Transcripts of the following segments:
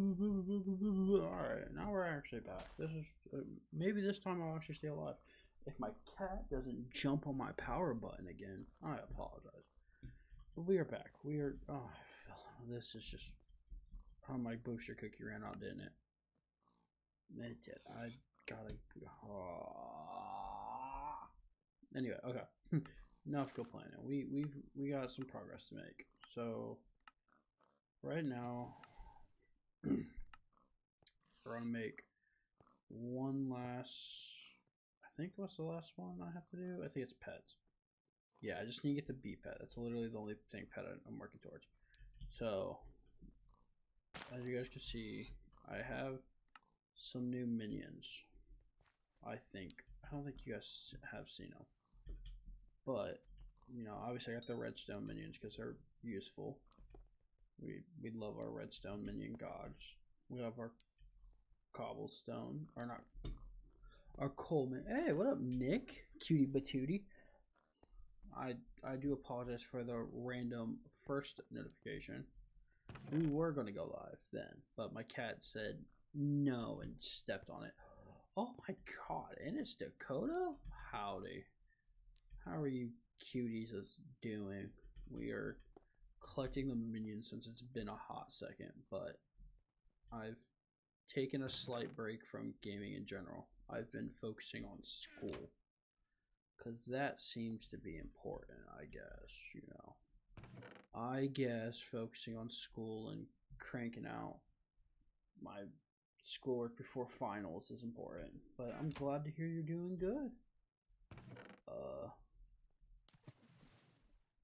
Alright, now we're actually back. This is maybe this time I'll actually stay alive. If my cat doesn't jump on my power button again, I apologize. But we are back. We are. Oh, this is just. Oh, my booster cookie ran out, didn't it? It did. I gotta. Anyway, okay. Enough complaining. We got some progress to make. So right now, we're gonna make one last. I think what's the last one I have to do? I think it's pets. Yeah, I just need to get the bee pet. That's literally the only thing pet I'm working towards. So as you guys can see, I have some new minions. I don't think you guys have seen them, but you know, obviously I got the redstone minions because they're useful. We love our redstone minion gods. We have our cobblestone, or not, our coalman. Hey, what up, Nick? Cutie batootie. I do apologize for the random first notification. We were gonna go live then, but my cat said no and stepped on it. Oh my god, and it's Dakota? Howdy. How are you cuties doing? We are collecting the minions since it's been a hot second, but I've taken a slight break from gaming in general. I've been focusing on school, because that seems to be important, I guess, you know. I guess focusing on school and cranking out my schoolwork before finals is important, but I'm glad to hear you're doing good.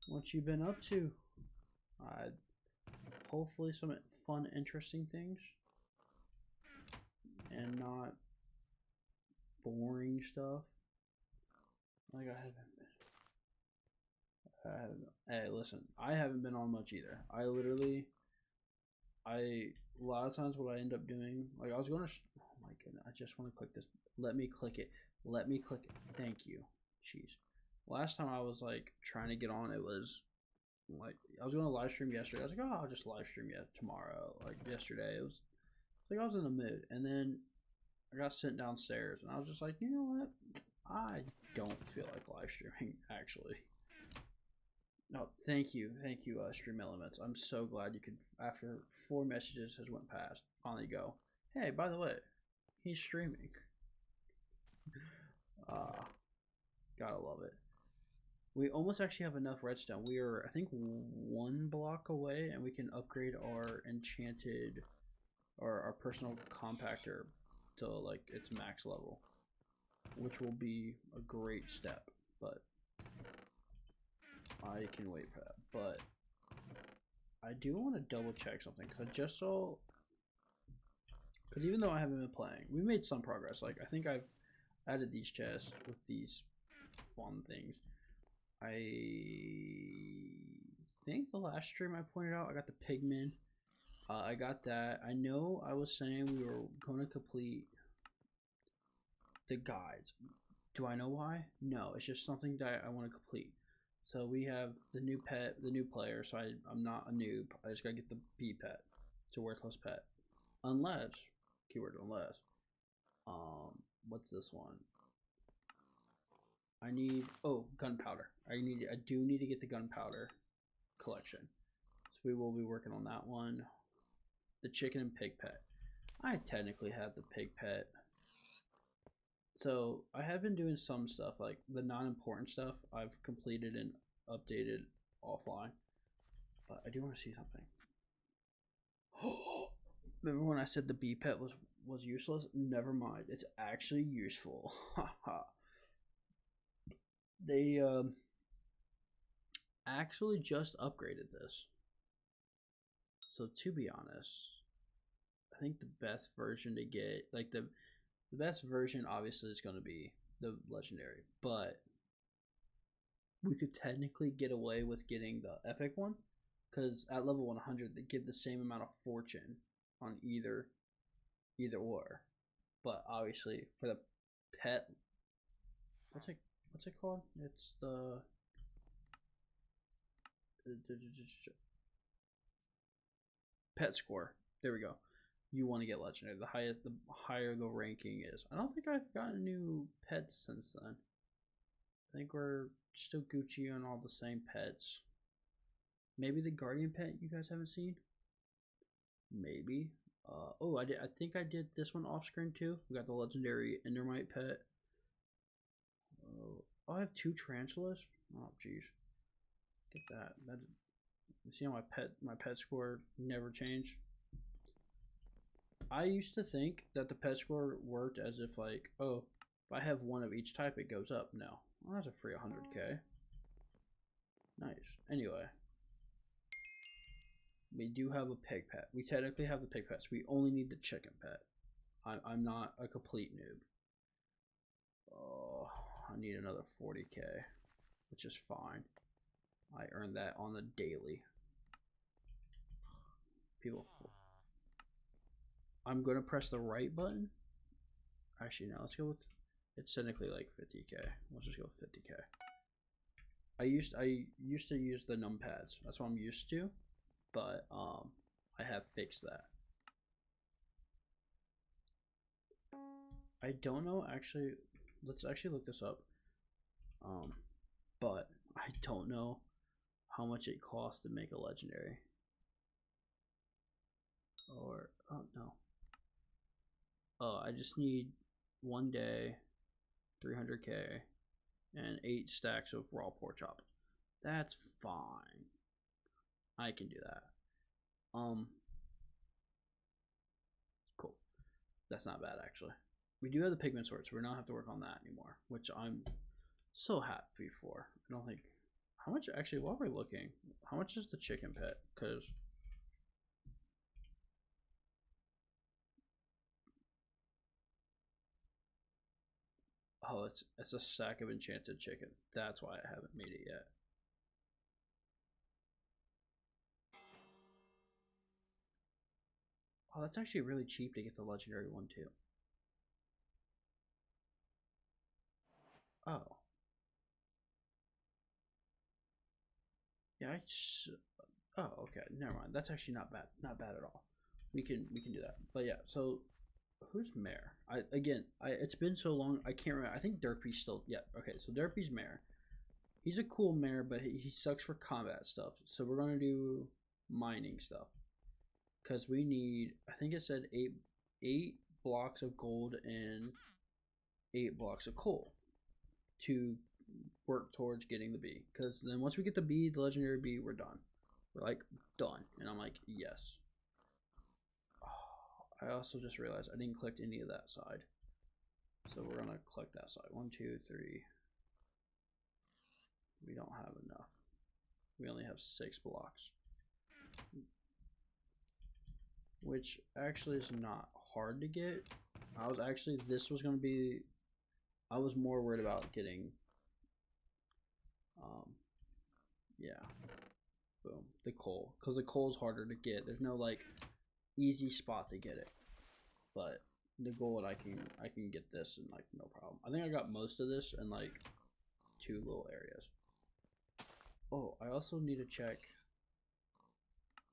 What you been up to? Hopefully some fun, interesting things, and not boring stuff. Like I haven't been. Hey, listen, I haven't been on much either. A lot of times what I end up doing, like I was going to, oh my goodness, I just want to click this. Let me click it. Let me click it. Thank you. Jeez. Last time I was like trying to get on, it was like, I was going to live stream yesterday. I was like, oh, I'll just live stream tomorrow. Like yesterday, it was like I was in the mood. And then I got sent downstairs and I was just like, you know what? I don't feel like live streaming, actually. No, thank you, Stream Elements. I'm so glad you could, after 4 messages has went past, finally go, hey, by the way, he's streaming. Gotta love it. We almost actually have enough redstone. We are, I think, 1 block away, and we can upgrade our enchanted, or our personal compactor to like its max level, which will be a great step, but I can wait for that. But I do want to double check something, because I just saw, because even though I haven't been playing, we made some progress. Like I think I've added these chests with these fun things. I think the last stream I pointed out, I got the pigmen. I got that. I know I was saying we were going to complete the guides. Do I know why? No, it's just something that I want to complete. So we have the new pet, the new player, so I'm not a noob. I just gotta get the bee pet. It's a worthless pet. Unless, keyword unless, what's this one? I need, oh, gunpowder. I do need to get the gunpowder collection. So we will be working on that one. The chicken and pig pet. I technically have the pig pet. So I have been doing some stuff, like the non-important stuff I've completed and updated offline. But I do want to see something. Remember when I said the bee pet was useless? Never mind. It's actually useful. They actually just upgraded this. So to be honest, I think the best version to get, like the best version obviously is going to be the legendary, but we could technically get away with getting the epic one, because at level 100 they give the same amount of fortune on either or. But obviously for the pet, what's it called? It's the pet score. There we go. you want to get legendary. The higher the ranking is. I don't think I've gotten new pets since then. I think we're still Gucci on all the same pets. Maybe the guardian pet you guys haven't seen. Maybe. Oh, I think I did this one off screen too. We got the legendary Endermite pet. Oh, I have 2 tarantulas. Oh, jeez. Get that. You see how my pet score never changed. I used to think that the pet score worked as if like, oh, if I have one of each type, it goes up. No, well, that's a free 100k. Nice. Anyway, we do have a pig pet. We technically have the pig pets. We only need the chicken pet. I'm not a complete noob. Oh, I need another 40k, which is fine. I earned that on the daily. People. I'm gonna press the right button. Actually, no. Let's go with. It's technically like 50k. Let's just go with 50k. I used to use the numpads. That's what I'm used to, but I have fixed that. I don't know actually. Let's actually look this up. But I don't know how much it costs to make a legendary. Or oh no. Oh, I just need 1 day, 300k, and 8 stacks of raw pork chop. That's fine. I can do that. Cool. That's not bad actually. We do have the pigment sword, so we don't have to work on that anymore, which I'm so happy for. I don't think how much actually while we're looking, how much is the chicken pet? Because oh, it's a sack of enchanted chicken. That's why I haven't made it yet. Oh, that's actually really cheap to get the legendary one too. Oh. Yeah, oh, okay. Never mind. That's actually not bad. Not bad at all. We can do that. But yeah, so who's mayor? It's been so long. I can't remember. I think Derpy's still. Yeah. Okay. So Derpy's mayor. He's a cool mayor, but he sucks for combat stuff. So we're gonna do mining stuff because we need. I think it said eight blocks of gold and 8 blocks of coal to work towards getting the bee. Because then once we get the bee, the legendary bee, we're done. We're like done, and I'm like yes. I also just realized I didn't collect any of that side. So we're gonna collect that side. 1, 2, 3. We don't have enough. We only have 6 blocks. Which actually is not hard to get. This was gonna be, I was more worried about getting, yeah, boom, the coal. Because the coal is harder to get. There's no like easy spot to get it, but the gold I can get this and like no problem. I think I got most of this in like 2 little areas. Oh, I also need to check.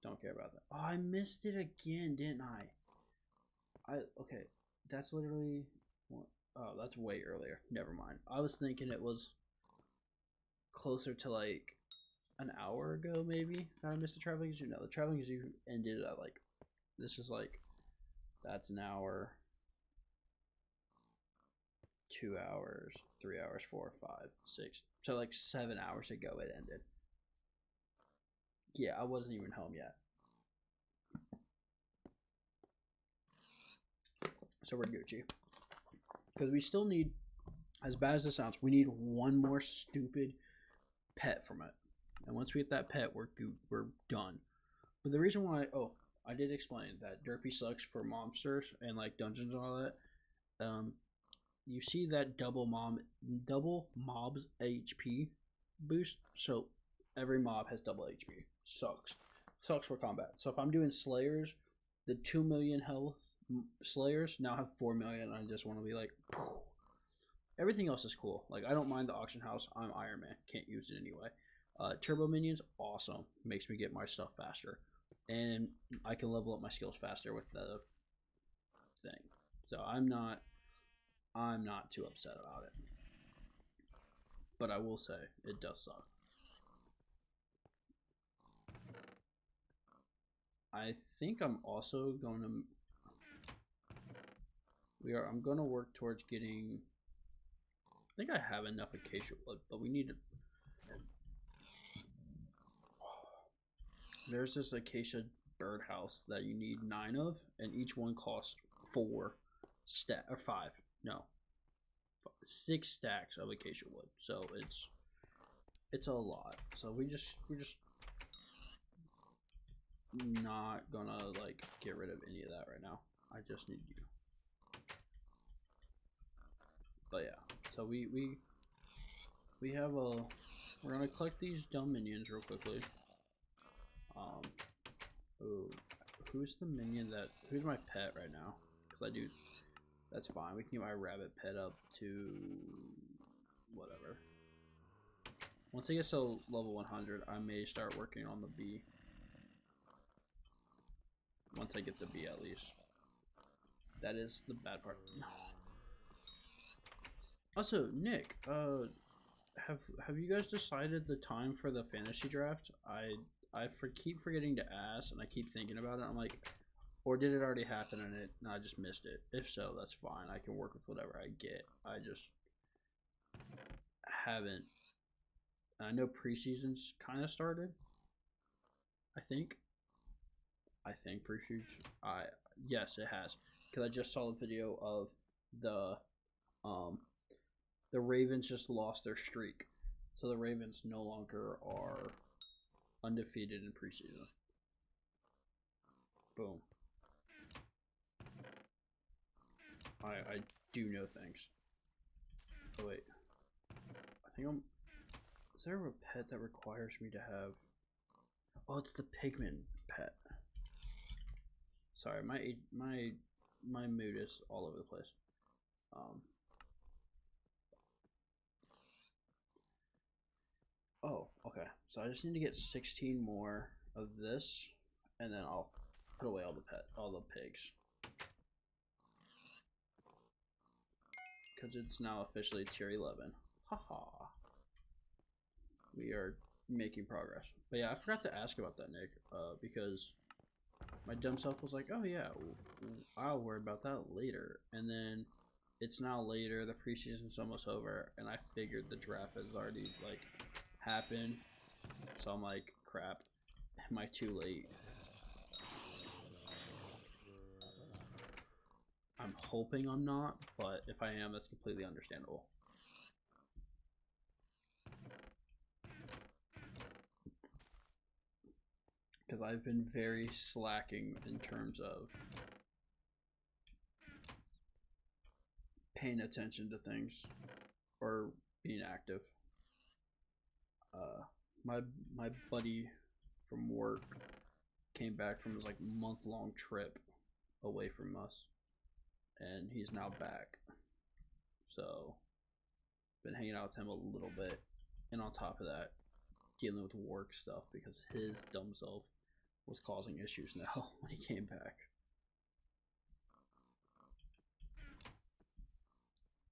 Don't care about that. Oh, I missed it again, didn't I? Okay, that's literally what, oh, that's way earlier. Never mind. I was thinking it was closer to like an hour ago maybe that I missed the traveling as you know. The traveling as you ended at like, this is like, that's an hour, 2 hours, 3 hours, 4, 5, 6. So like 7 hours ago it ended. Yeah, I wasn't even home yet. So we're Gucci. Because we still need, as bad as it sounds, we need 1 more stupid pet from it. And once we get that pet, we're done. But the reason why, oh, I did explain that Derpy sucks for monsters and like dungeons and all that. You see that double mob's HP boost. So every mob has double HP. Sucks for combat. So if I'm doing slayers, the 2 million health slayers now have 4 million. I just want to be like, poof. Everything else is cool. Like I don't mind the auction house. I'm Ironman. Can't use it anyway. Turbo minions, awesome. Makes me get my stuff faster. And I can level up my skills faster with the thing. So I'm not too upset about it. But I will say it does suck. I think I'm also going to I'm going to work towards getting, I think I have enough acacia wood, but we need to, there's this acacia birdhouse that you need 9 of, and each one costs 6 stacks of acacia wood. So it's a lot. So we're just not gonna like get rid of any of that right now. I just need you. But yeah, so we have we're gonna collect these dumb minions real quickly. Ooh, who's the minion who's my pet right now? Because that's fine. We can get my rabbit pet up to whatever. Once it gets to level 100, I may start working on the bee. Once I get the bee, at least. That is the bad part. No. Also, Nick, have you guys decided the time for the fantasy draft? I keep forgetting to ask, and I keep thinking about it. I'm like, or did it already happen and I just missed it? If so, that's fine. I can work with whatever I get. I just haven't. I know preseason's kind of started. I think preseason. Yes, it has, because I just saw the video of the Ravens just lost their streak, so the Ravens no longer are undefeated in preseason. Boom. I do know things. Oh wait, I think is there a pet that requires me to have? Oh, it's the pigman pet. Sorry, my mood is all over the place. Oh, okay. So I just need to get 16 more of this, and then I'll put away all the pigs. Because it's now officially tier 11. Haha. We are making progress. But yeah, I forgot to ask about that, Nick, because my dumb self was like, oh yeah, I'll worry about that later. And then it's now later, the preseason's almost over, and I figured the draft has already like happened. So I'm like, crap, am I too late? I'm hoping I'm not, but if I am, that's completely understandable. Because I've been very slacking in terms of paying attention to things or being active. My buddy from work came back from his like month-long trip away from us, and he's now back. So been hanging out with him a little bit, and on top of that, dealing with work stuff because his dumb self was causing issues now when he came back.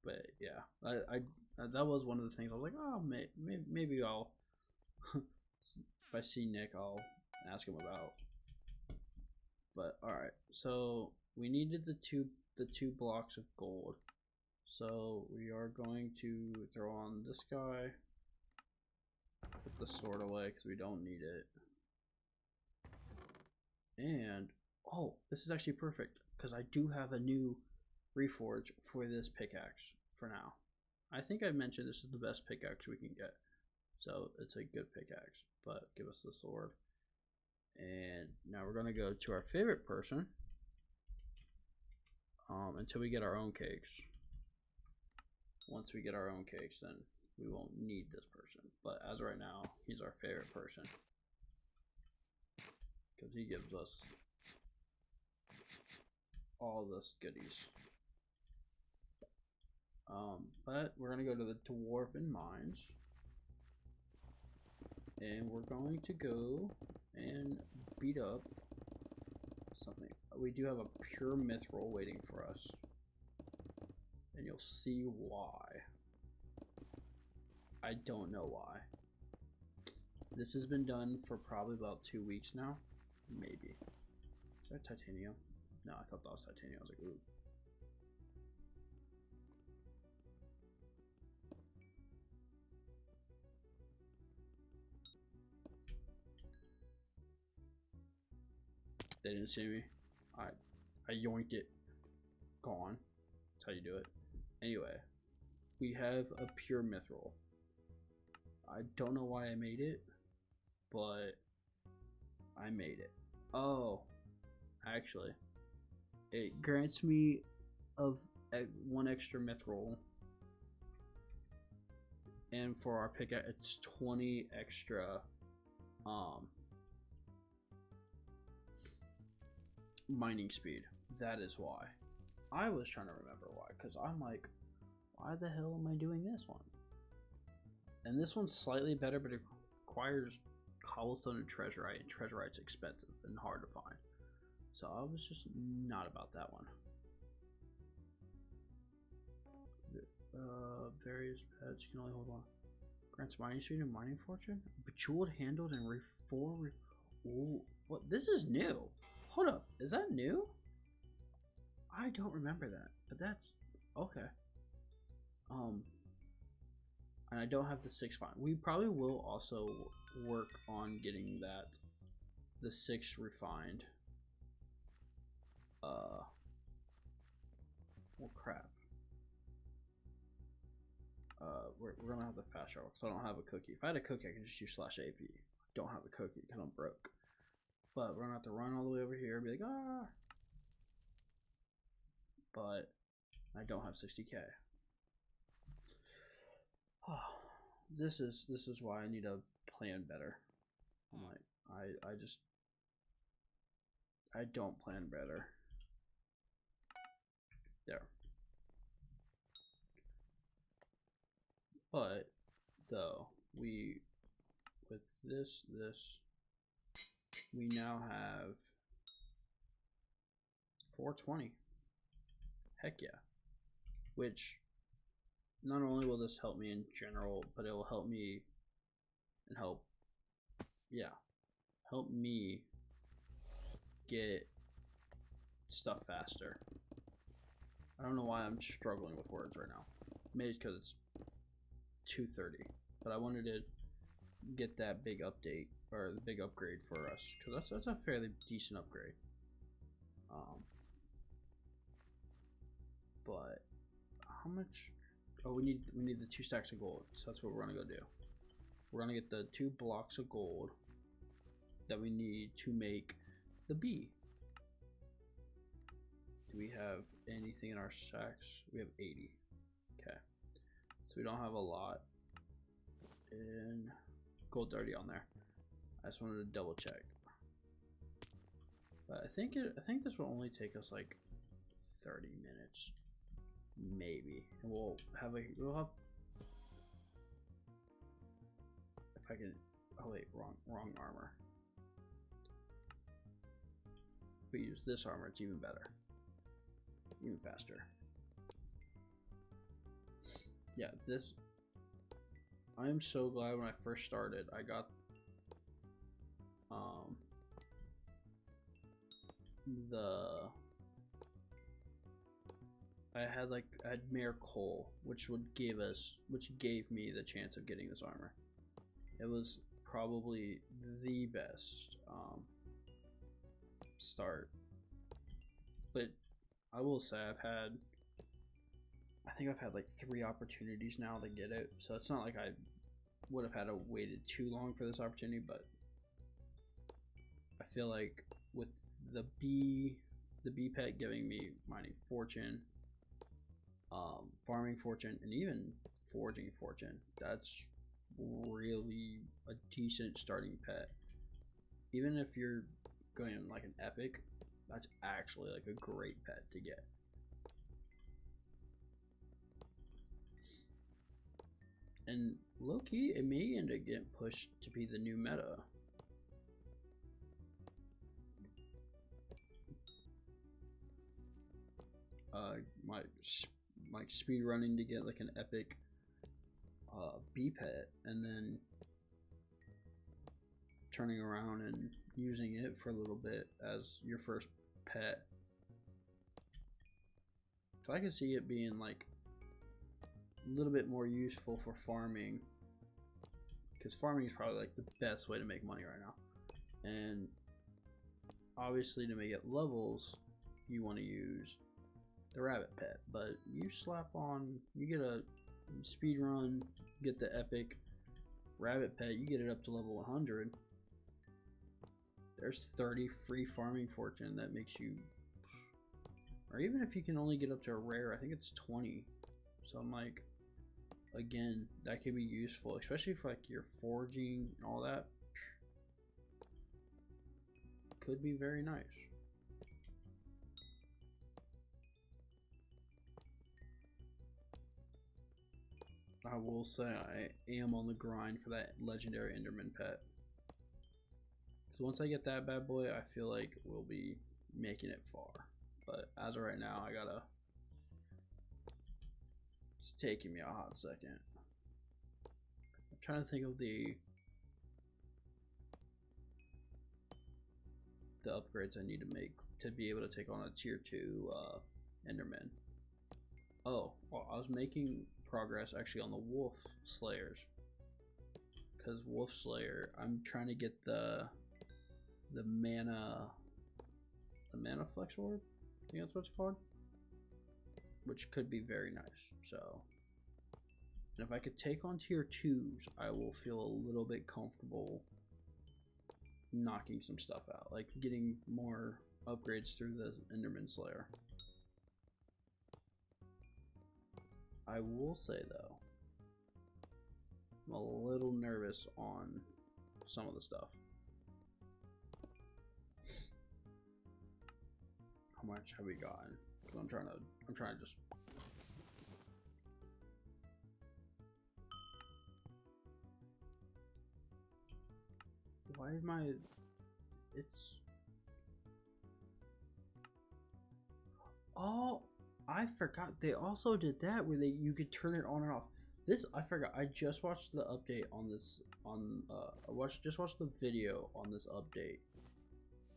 But yeah, I that was one of the things I was like, oh, maybe I'll if I see Nick, I'll ask him about. But all right, so we needed the two blocks of gold, so we are going to throw on this guy, put the sword away because we don't need it. And oh, this is actually perfect because I do have a new reforge for this pickaxe for now. I think I mentioned this is the best pickaxe we can get, so it's a good pickaxe. But give us the sword, and now we're gonna go to our favorite person until we get our own cakes. Once we get our own cakes, then we won't need this person. But as of right now, he's our favorite person because he gives us all this goodies. But we're gonna go to the dwarven mines, and we're going to go and beat up something. we do have a pure mithril waiting for us. And you'll see why. I don't know why. This has been done for probably about 2 weeks now. Maybe. Is that titanium? No, I thought that was titanium. I was like, ooh. They didn't see me. I yoinked it. Gone. That's how you do it. Anyway, we have a pure mithril. I don't know why I made it, but I made it. Oh, actually, it grants me of 1 extra mithril, and for our pickaxe, it's 20 extra mining speed. That is why. I was trying to remember why, because I'm like, why the hell am I doing this one? And this one's slightly better, but it requires cobblestone and treasurite, and treasurite's expensive and hard to find. So I was just not about that one. Various pets, you can only hold one. Grants mining speed and mining fortune? Bejeweled handled and ooh, what? This is new. Hold up, is that new? I don't remember that, but that's okay. And I don't have the 6 fine. We probably will also work on getting that, the 6 refined. Well, crap. We're gonna have the fast travel because I don't have a cookie. If I had a cookie, I could just use /AP. I don't have a cookie because I'm broke. But we're gonna have to run all the way over here and be like, ah. But I don't have 60k. This is why I need to plan better. I'm like, I don't plan better. There. But though with this we now have 420. Heck yeah. Which not only will this help me in general, but it will help me and help me get stuff faster. I don't know why I'm struggling with words right now. Maybe it's because it's 2:30, but I wanted to get that big update or the big upgrade for us because that's a fairly decent upgrade. But how much? Oh, we need the 2 stacks of gold, so that's what we're gonna go do. We're gonna get the 2 blocks of gold that we need to make the bee. Do we have anything in our stacks? We have 80. Okay, so we don't have a lot, and gold's already on there. I just wanted to double check. But I think this will only take us like 30 minutes. Maybe, and we'll have if I can. Oh wait, wrong armor. If we use this armor, it's even better, even faster. Yeah, this. I am so glad when I first started, I got I had Mare Coal, which gave me the chance of getting this armor. It was probably the best start. But I will say I think I've had like 3 opportunities now to get it, so it's not like I would have had to waited too long for this opportunity, but I feel like with the bee pet giving me mining fortune, farming fortune, and even foraging fortune, that's really a decent starting pet. Even if you're going like an epic, that's actually like a great pet to get. And low-key, it may end up getting pushed to be the new meta. my like speed running to get like an epic bee pet, and then turning around and using it for a little bit as your first pet. So I can see it being like a little bit more useful for farming, because farming is probably like the best way to make money right now. And obviously to make it levels, you want to use the rabbit pet, but you slap on, you get a speed run, get the epic rabbit pet, you get it up to level 100. There's 30 free farming fortune that makes you, or even if you can only get up to a rare, I think it's 20. So I'm like, again, that could be useful, especially if like you're foraging and all that. Could be very nice. I will say I am on the grind for that legendary Enderman pet. So once I get that bad boy, I feel like we'll be making it far. But as of right now, I gotta. It's taking me a hot second. I'm trying to think of the upgrades I need to make to be able to take on a tier 2 Enderman. Oh, well, I was making progress actually on the wolf slayers, because wolf slayer, I'm trying to get the mana flex orb, I think that's what it's called, which could be very nice. So, and if I could take on tier 2s, I will feel a little bit comfortable knocking some stuff out, like getting more upgrades through the Enderman Slayer. I will say though, I'm a little nervous on some of the stuff. How much have we gotten? Because I'm trying to just. Why is my? It's. Oh, I forgot. They also did that where you could turn it on and off. This I forgot. I just watched the update on this. Just watched the video on this update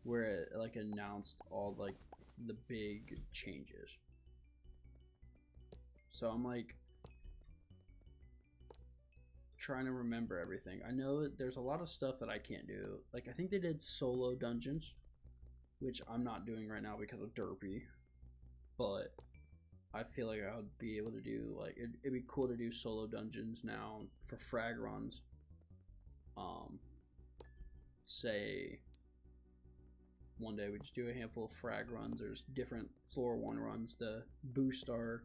where it like announced all like the big changes. So I'm like trying to remember everything. I know that there's a lot of stuff that I can't do. Like I think they did solo dungeons, which I'm not doing right now because of Derpy. But I feel like I would be able to do, like, it'd be cool to do solo dungeons now for frag runs. Say one day we just do a handful of frag runs. There's different floor 1 runs to boost our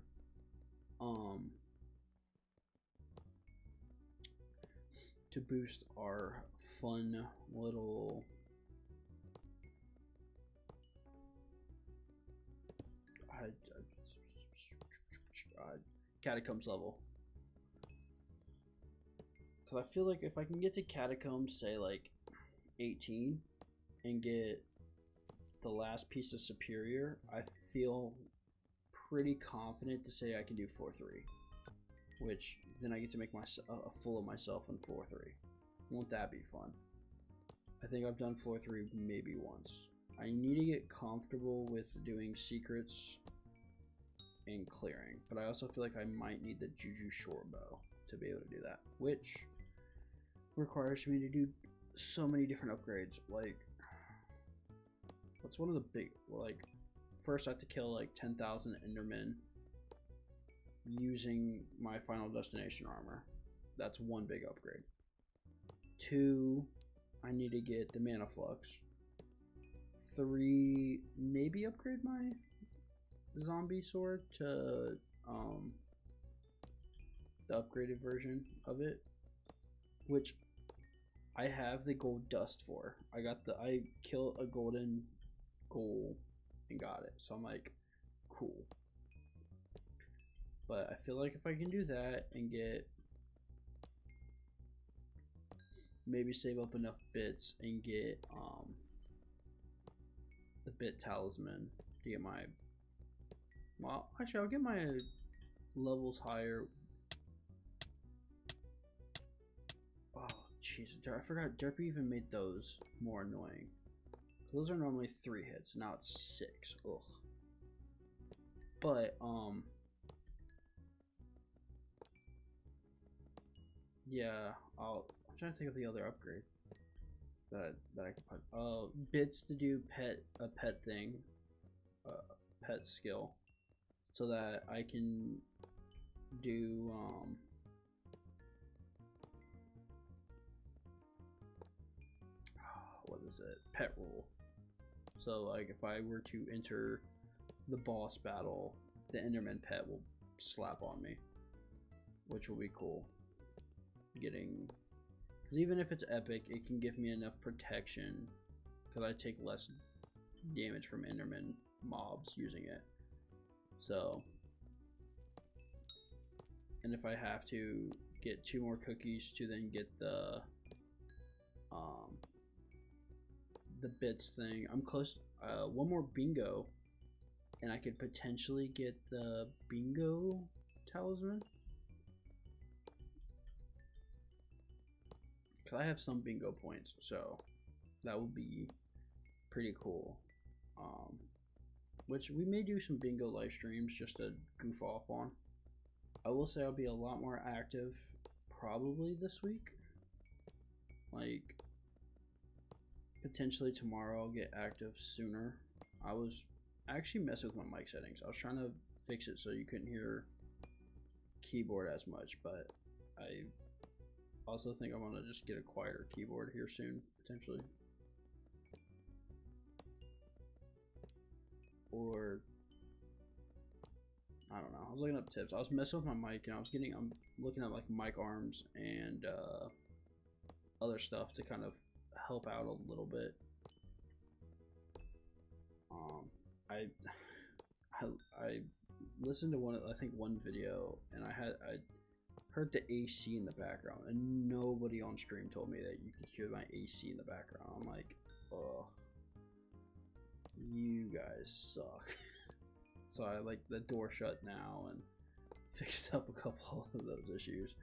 fun little catacombs level. Because I feel like if I can get to catacombs, say like 18, and get the last piece of superior, I feel pretty confident to say I can do 4-3, which then I get to make a fool of myself in 4-3. Won't that be fun? I think I've done 4-3 maybe once. I need to get comfortable with doing secrets and clearing, but I also feel like I might need the Juju short bow to be able to do that, which requires me to do so many different upgrades. Like, what's one of the big, like, first I have to kill like 10,000 Endermen using my final destination armor. That's one big upgrade. 2, I need to get the mana flux. 3, maybe upgrade my zombie sword to the upgraded version of it, which I have the gold dust for. I killed a golden goal and got it, so I'm like, cool. But I feel like if I can do that and get, maybe save up enough bits and get the bit talisman to get my Well, actually, I'll get my levels higher. Oh, jeez. I forgot Derpy even made those more annoying. Those are normally 3 hits. Now it's 6. Ugh. But, yeah, I'm trying to think of the other upgrade that I can put. Bits to do a pet thing, pet skill, so that I can do what is it? Pet rule. So like if I were to enter the boss battle, the Enderman pet will slap on me, which will be cool. Getting, because even if it's epic, it can give me enough protection because I take less damage from Enderman mobs using it. So, and if I have to get 2 more cookies to then get the bits thing, I'm close. 1 more bingo, and I could potentially get the bingo talisman. Cause I have some bingo points, so that would be pretty cool. Which we may do some bingo live streams just to goof off on. I will say I'll be a lot more active probably this week. Like potentially tomorrow I'll get active sooner. I was actually messing with my mic settings. I was trying to fix it so you couldn't hear keyboard as much, but I also think I'm gonna just get a quieter keyboard here soon, potentially. Or I don't know. I was looking up tips. I was messing with my mic, and I'm looking at like mic arms and other stuff to kind of help out a little bit. I listened to one video, and I heard the AC in the background, and nobody on stream told me that you could hear my AC in the background. I'm like, ugh, you guys suck. So I like the door shut now and fixed up a couple of those issues.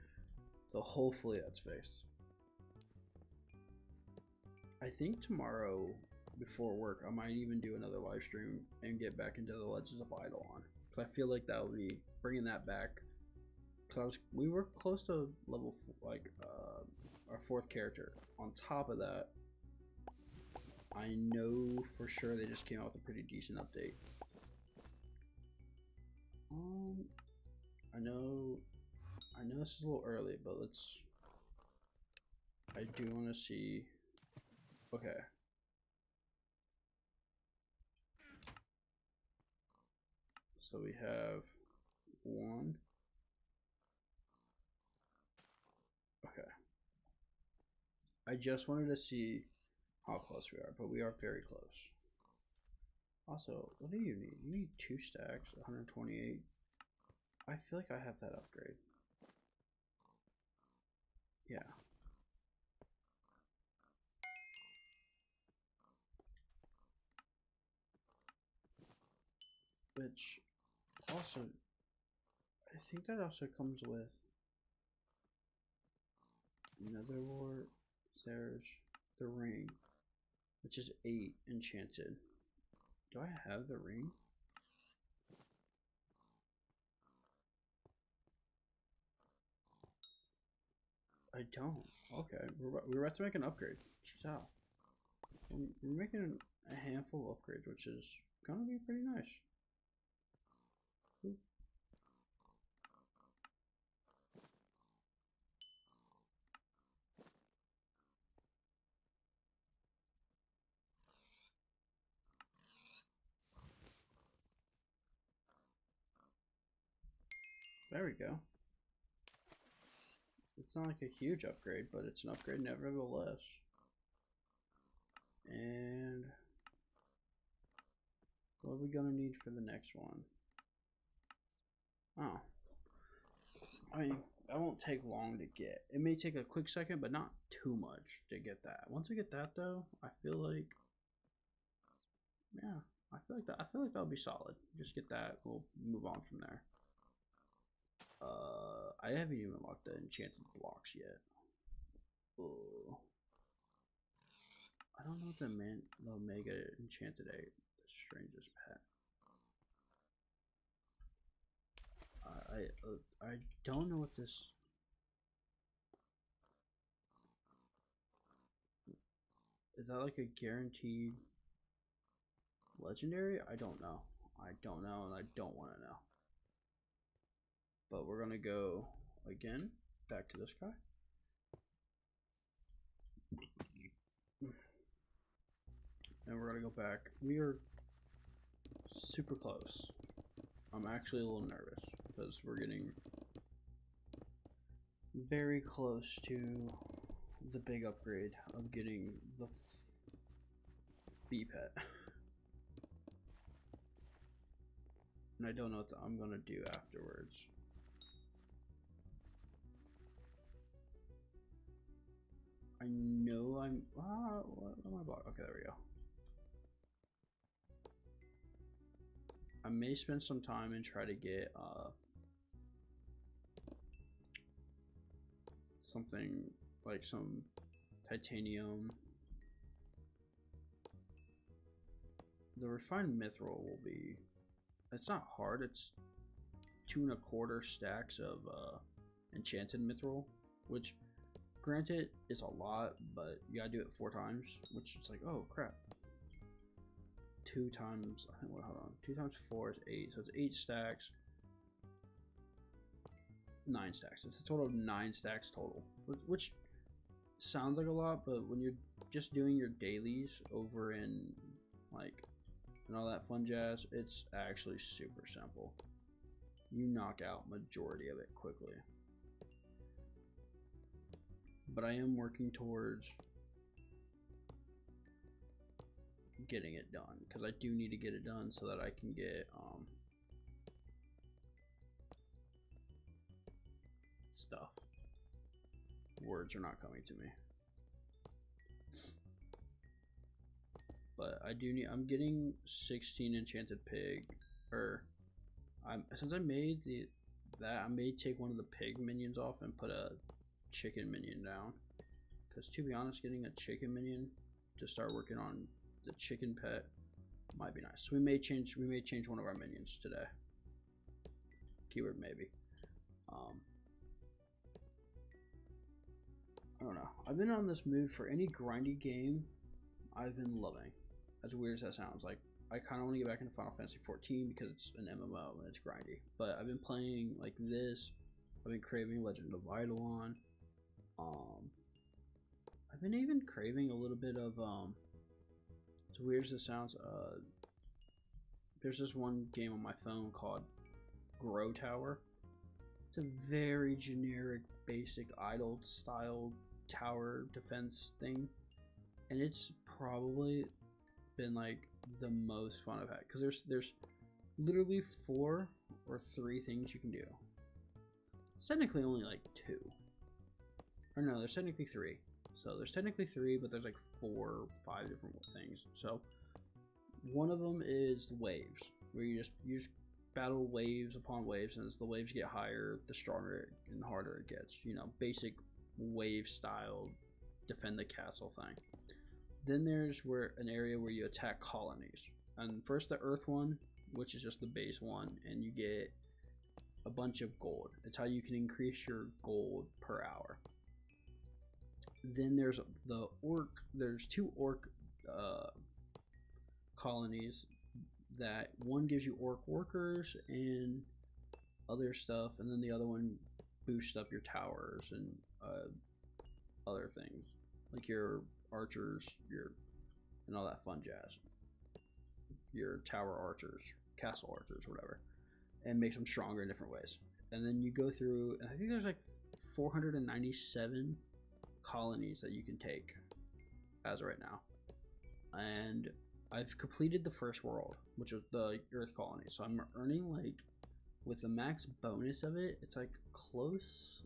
So hopefully that's fixed. I think tomorrow before work I might even do another live stream and get back into the Legends of Eidolon, because I feel like that will be bringing that back. Cause we were close to level our 4th character. On top of that, I know for sure they just came out with a pretty decent update. I know this is a little early, but I do want to see. Okay. So we have 1. Okay. I just wanted to see how close we are, but we are very close. Also, what do you need? You need 2 stacks, 128. I feel like I have that upgrade. Yeah. Which also, I think that also comes with another war. There's the ring, which is 8 enchanted. Do I have the ring? I don't. Okay, we're about to make an upgrade. Check out. We're making a handful of upgrades, which is gonna be pretty nice. Oop. There we go. It's not like a huge upgrade, but it's an upgrade nevertheless. And what are we gonna need for the next one? Oh, I mean, that won't take long to get. It may take a quick second, but not too much to get that. Once we get that though, I feel like, yeah, I feel like that'll be solid. Just get that. We'll move on from there. I haven't even unlocked the enchanted blocks yet. Oh. I don't know what the Omega Enchanted 8, the strangest pet. I don't know what this. Is that like a guaranteed legendary? I don't know. I don't know, and I don't want to know. But we're gonna go again back to this guy. And we're gonna go back. We are super close. I'm actually a little nervous because we're getting very close to the big upgrade of getting the bee pet. And I don't know what I'm gonna do afterwards. I know I'm. What am I blocking? Okay, there we go. I may spend some time and try to get something like some titanium. The refined mithril will be. It's not hard. It's 2 1/4 stacks of enchanted mithril, which, granted, it's a lot, but you gotta do it 4 times, which is like, oh crap. 2 times, I think, hold on, 2 times 4 is 8, so it's 8 stacks. 9 stacks. It's a total of 9 stacks total, which sounds like a lot, but when you're just doing your dailies over in like and all that fun jazz, it's actually super simple. You knock out majority of it quickly. But I am working towards getting it done because I do need to get it done so that I can get stuff. Words are not coming to me. But I do need. I'm getting 16 enchanted pig, or since I made that I may take one of the pig minions off and put a chicken minion down. Because to be honest, getting a chicken minion to start working on the chicken pet might be nice. We may change one of our minions today. Keyword maybe. I don't know. I've been on this mood for any grindy game. I've been loving. As weird as that sounds, like I kind of want to get back into Final Fantasy 14 because it's an MMO and it's grindy. But I've been playing like this. I've been craving Legend of Eidolon. I've been even craving a little bit of as weird as it sounds, there's this one game on my phone called Grow Tower. It's a very generic, basic idle style tower defense thing, and it's probably been like the most fun I've had because there's literally 4 or 3 things you can do. It's technically only like 2, or no, there's technically 3. So there's technically 3, but there's like 4 or 5 different things. So one of them is the waves, where you just battle waves upon waves, and as the waves get higher, the stronger and harder it gets. You know, basic wave style defend the castle thing. Then there's an area where you attack colonies, and first the earth one, which is just the base one, and you get a bunch of gold. It's how you can increase your gold per hour. Then there's the orc. There's 2 orc colonies. That one gives you orc workers and other stuff, and then the other one boosts up your towers and other things like your archers, and all that fun jazz. Your tower archers, castle archers, whatever, and makes them stronger in different ways. And then you go through, and I think there's like 497 colonies that you can take as of right now, and I've completed the first world, which was the earth colony. So I'm earning, like, with the max bonus of it, it's like close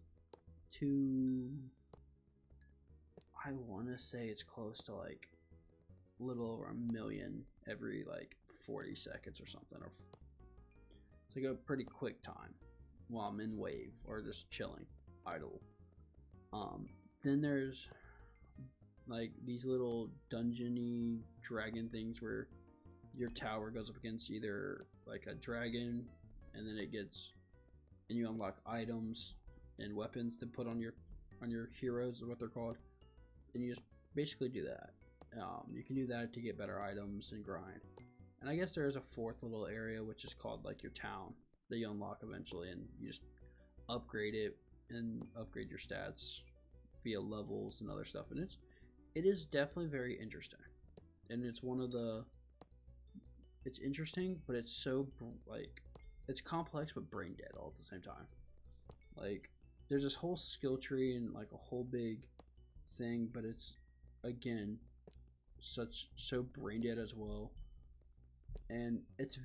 to, I want to say it's close to like a little over $1 million every like 40 seconds or something. Or it's like a pretty quick time while I'm in wave or just chilling, idle. Then there's like these little dungeony dragon things where your tower goes up against either like a dragon, and then it gets, and you unlock items and weapons to put on your heroes, is what they're called, and you just basically do that. You can do that to get better items and grind. And I guess there is a fourth little area which is called like your town that you unlock eventually, and you just upgrade it and upgrade your stats via levels and other stuff. And it is definitely very interesting, and it's one of the, it's interesting, but it's so like, it's complex but brain dead all at the same time. Like there's this whole skill tree and like a whole big thing, but it's again so brain dead as well. And it's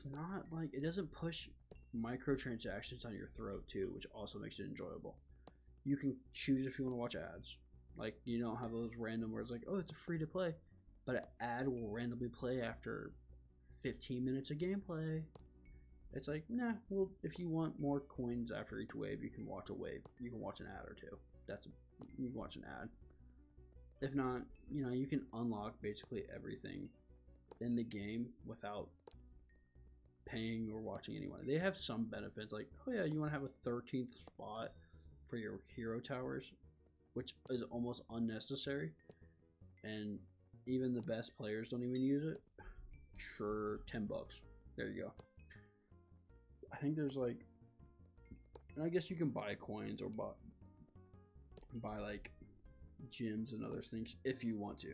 not like, it doesn't push microtransactions on your throat too, which also makes it enjoyable. You can choose if you want to watch ads. Like you don't have those random where it's like, oh, it's free to play, but an ad will randomly play after 15 minutes of gameplay. It's like, nah, well, if you want more coins after each wave, you can watch a wave. You can watch an ad or two. You can watch an ad. If not, you know, you can unlock basically everything in the game without paying or watching anyone. They have some benefits, like, oh yeah, you want to have a 13th spot for your hero towers, which is almost unnecessary, and even the best players don't even use it. Sure, $10. There you go. I think there's like, and I guess you can buy coins or buy like gems and other things if you want to,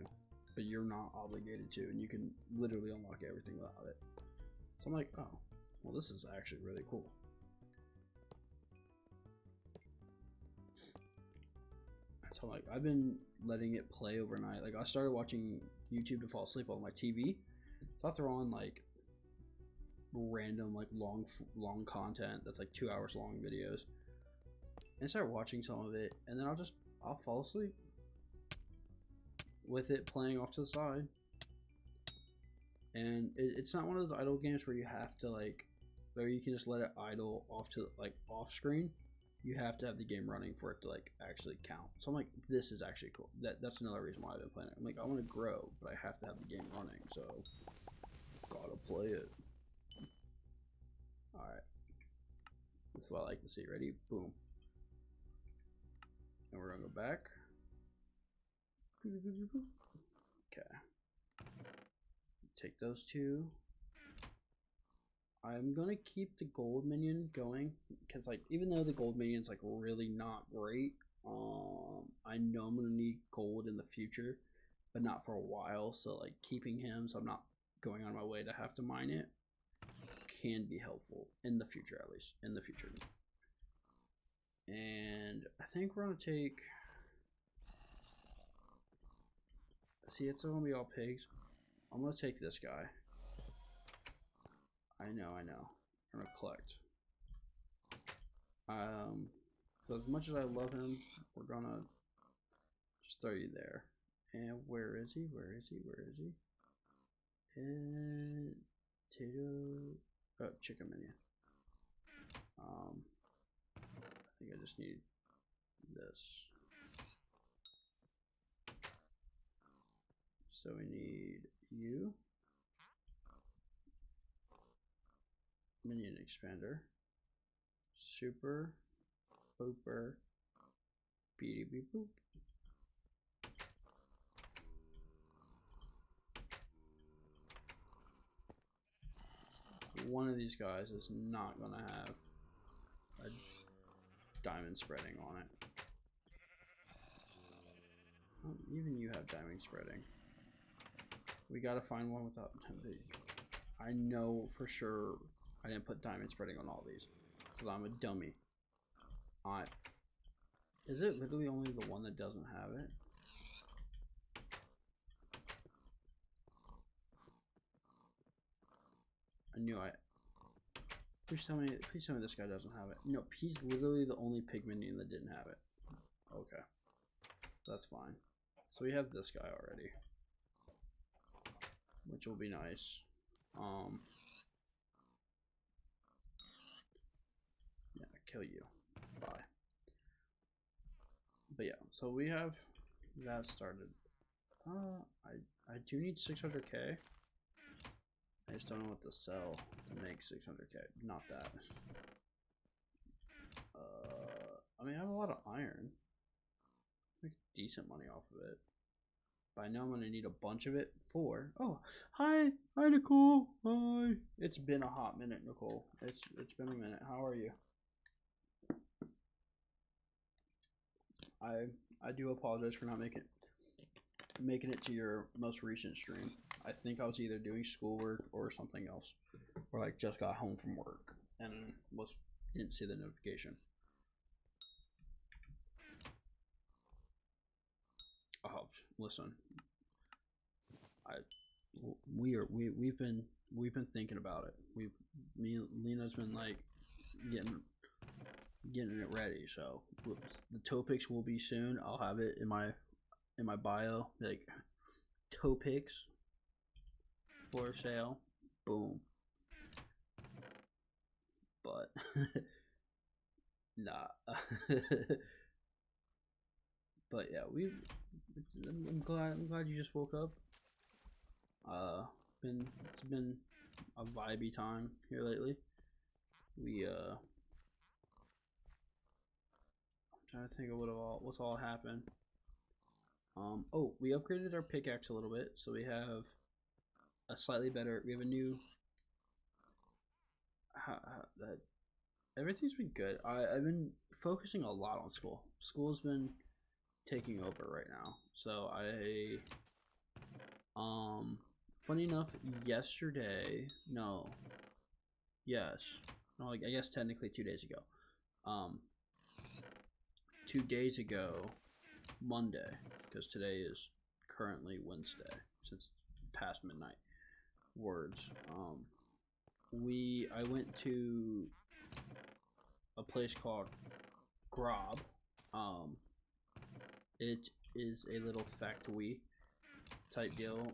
but you're not obligated to, and you can literally unlock everything without it. So I'm like, oh, well, this is actually really cool. So like, I've been letting it play overnight. Like I started watching YouTube to fall asleep on my TV, so I throw on like random like long content that's like 2 hours long videos, and start watching some of it, and then I'll fall asleep with it playing off to the side. And it's not one of those idle games where you have to like, where you can just let it idle off to like off screen. You have to have the game running for it to like actually count. So I'm like, this is actually cool. That's another reason why I've been playing it. I'm like, I want to grow, but I have to have the game running, so gotta play it. Alright. That's what I like to see. Ready? Boom. And we're gonna go back. Okay. Take those two. I'm gonna keep the gold minion going, because like, even though the gold minion's like really not great, I know I'm gonna need gold in the future, but not for a while. So like, keeping him so I'm not going on my way to have to mine it can be helpful in the future, at least in the future. And I think we're gonna take, see, it's gonna be all pigs. I'm gonna take this guy. I know. I'm gonna collect. So as much as I love him, we're gonna just throw you there. And where is he? And potato. Oh, chicken minion. I think I just need this. So we need you. Minion expander. Super. Booper. Beady beep boop. One of these guys is not gonna have a diamond spreading on it. Well, even you have diamond spreading. We gotta find one without. I know for sure I didn't put diamond spreading on all these, because I'm a dummy. Is it literally only the one that doesn't have it? I knew I. Please tell me this guy doesn't have it. No, he's literally the only pig minion that didn't have it. Okay, that's fine. So we have this guy already, which will be nice. Yeah, kill you. Bye. But yeah, so we have that started. I do need 600k. I just don't know what to sell to make 600k. Not that. I mean, I have a lot of iron. Make decent money off of it. But I know I'm gonna need a bunch of it for. Oh, hi, Nicole. Hi. It's been a hot minute, Nicole. It's been a minute. How are you? I do apologize for not making it to your most recent stream. I think I was either doing schoolwork or something else, or like just got home from work and didn't see the notification. Oh, listen, we've been thinking about it. Lena's been like getting it ready. So the Topics will be soon. I'll have it in my bio, like Topics for sale. Boom. But nah. But yeah, I'm glad you just woke up. It's been a vibey time here lately. I'm trying to think of what's all happened. Oh, we upgraded our pickaxe a little bit, so we have a slightly better. We have a new. Everything's been good. I've been focusing a lot on school. School's been taking over right now. So funny enough, yesterday, no, yes, no, I guess technically 2 days ago. 2 days ago, Monday, because today is currently Wednesday, since past midnight. Words. I went to a place called Grob. It is a little factory type deal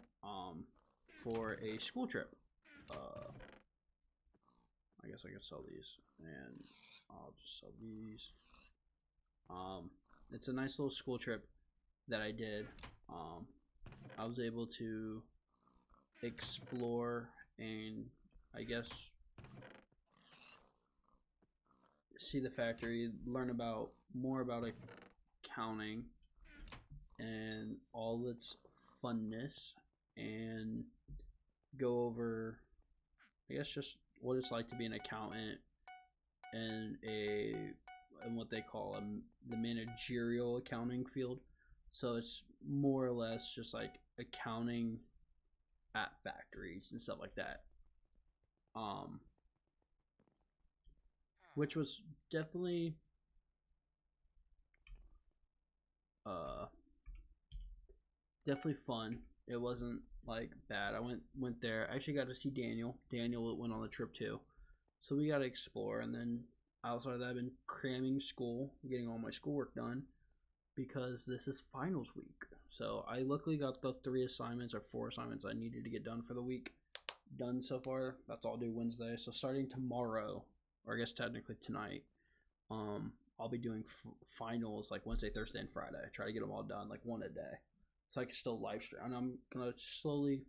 for a school trip. I guess I can sell these, and I'll just sell these. It's a nice little school trip that I did. I was able to explore and I guess see the factory, learn more about accounting and all its funness, and go over I guess just what it's like to be an accountant and what they call the managerial accounting field. So it's more or less just like accounting at factories and stuff like that. Which was definitely fun. It wasn't like bad. I went there. I actually got to see Daniel. Daniel went on the trip too. So we got to explore, and then outside of that, I've been cramming school, getting all my schoolwork done because this is finals week. So I luckily got the 3 assignments or 4 assignments I needed to get done for the week done so far. That's all due Wednesday. So starting tomorrow, or I guess technically tonight, I'll be doing finals like Wednesday, Thursday, and Friday. Try to get them all done, like one a day, so I can still live stream. And I'm gonna slowly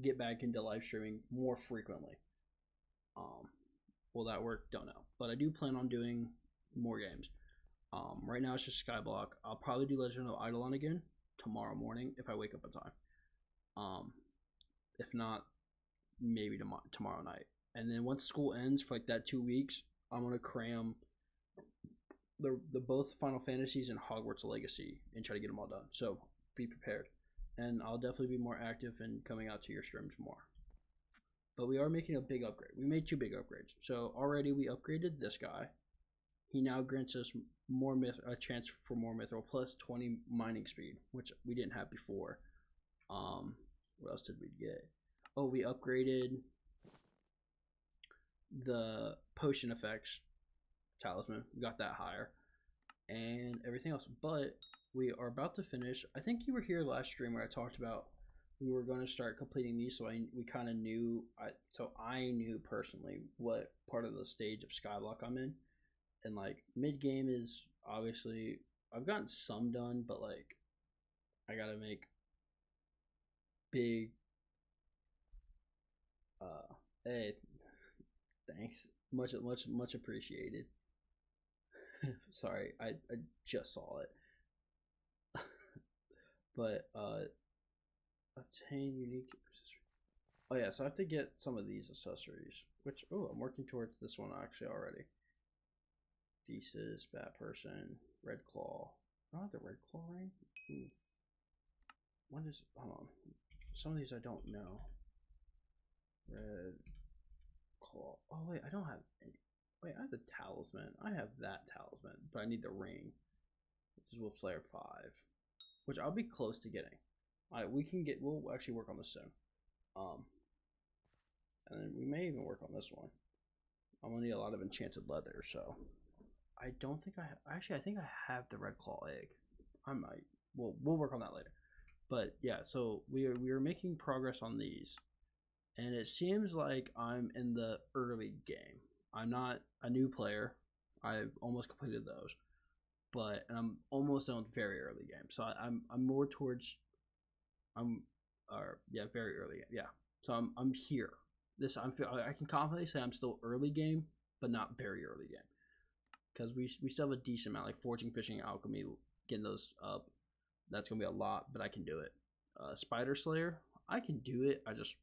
get back into live streaming more frequently. Will that work? Don't know, but I do plan on doing more games. Right now it's just Skyblock. I'll probably do Legend of Eidolon again tomorrow morning if I wake up in time. If not, maybe tomorrow night. And then once school ends for like that 2 weeks, I'm gonna cram the both Final Fantasies and Hogwarts Legacy and try to get them all done. So be prepared, and I'll definitely be more active and coming out to your streams more. But we are making a big upgrade. We made 2 big upgrades. So already we upgraded this guy. He now grants us a chance for more mithril plus 20 mining speed, which we didn't have before. What else did we get? Oh, we upgraded the potion effects talisman. We got that higher, and everything else. But we are about to finish. I think you were here last stream where I talked about we were going to start completing these, so we kind of knew. I knew personally what part of the stage of Skyblock I'm in, and like mid game is obviously I've gotten some done, but like I gotta make big. Hey, thanks, much appreciated. Sorry, I just saw it, but obtain unique accessory. Oh yeah, so I have to get some of these accessories, which I'm working towards this one actually already. Thesis, Bat Person, Red Claw. I don't have the Red Claw ring. Ooh. What is? Hold on. Some of these I don't know. Red Claw. Oh wait, I don't have any. Wait, I have the talisman. I have that talisman, but I need the ring, which is Wolf Slayer 5, which I'll be close to getting. We can get. We'll actually work on this soon. And then we may even work on this one. I'm gonna need a lot of enchanted leather, so I don't think I have. Actually, I think I have the Red Claw egg. I might. We'll work on that later. But yeah, so we are making progress on these, and it seems like I'm in the early game. I'm not a new player. I've almost completed those, and I'm almost done with very early game. So I'm more towards very early. Yeah. So I'm here. I can confidently say I'm still early game, but not very early game, because we still have a decent amount, like forging, fishing, alchemy, getting those up. That's gonna be a lot, but I can do it. Spider Slayer, I can do it. I just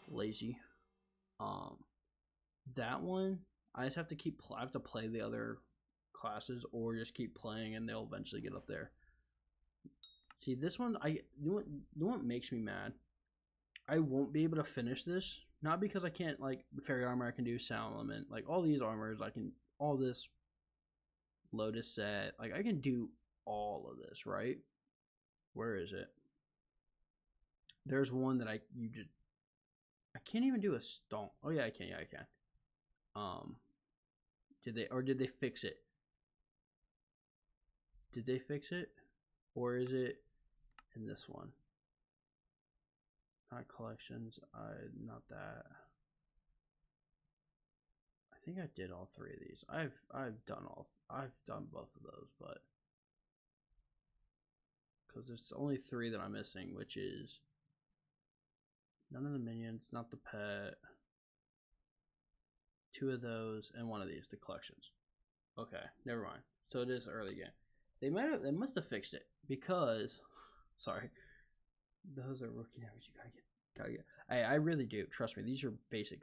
lazy. That one I just have to I have to play the other classes, or just keep playing, and they'll eventually get up there. See, this one, you know what makes me mad? I won't be able to finish this, not because I can't, like, fairy armor I can do, sound element, like, all these armors, all this lotus set, like, I can do all of this, right? Where is it? There's one that I can't even do a stomp. Oh yeah, I can. Yeah, I can. Did they fix it? Did they fix it? Or is it in this one? Not collections. Not that. I think I did all three of these. I've done both of those, but because there's only three that I'm missing, which is none of the minions, not the pet, two of those, and one of these, the collections. Okay, never mind. So it is early game. They must have fixed it, because sorry, those are rookie numbers. You gotta get. I really do. Trust me, these are basic.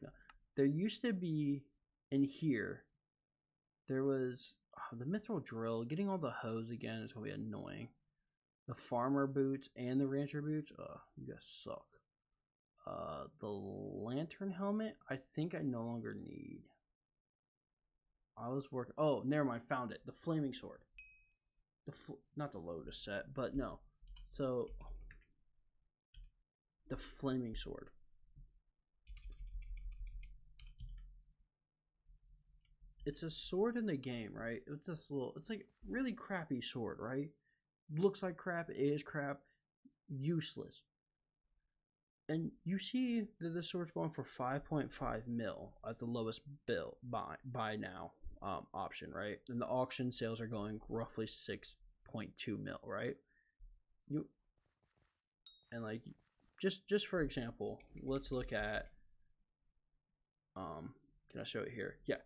There used to be in here. There was the mithril drill. Getting all the hose again is gonna be annoying. The farmer boots and the rancher boots. You guys suck. The lantern helmet, I think I no longer need. I was working. Oh, never mind. Found it. The flaming sword. Not the lotus set, but no. So the flaming sword. It's a sword in the game, right? It's this it's like really crappy sword, right? Looks like crap. It is crap. Useless. And you see that this sword's going for 5.5 mil as the lowest buy now option, right? And the auction sales are going roughly 6.2 mil, right? And like just for example, let's look at can I show it here? Yeah.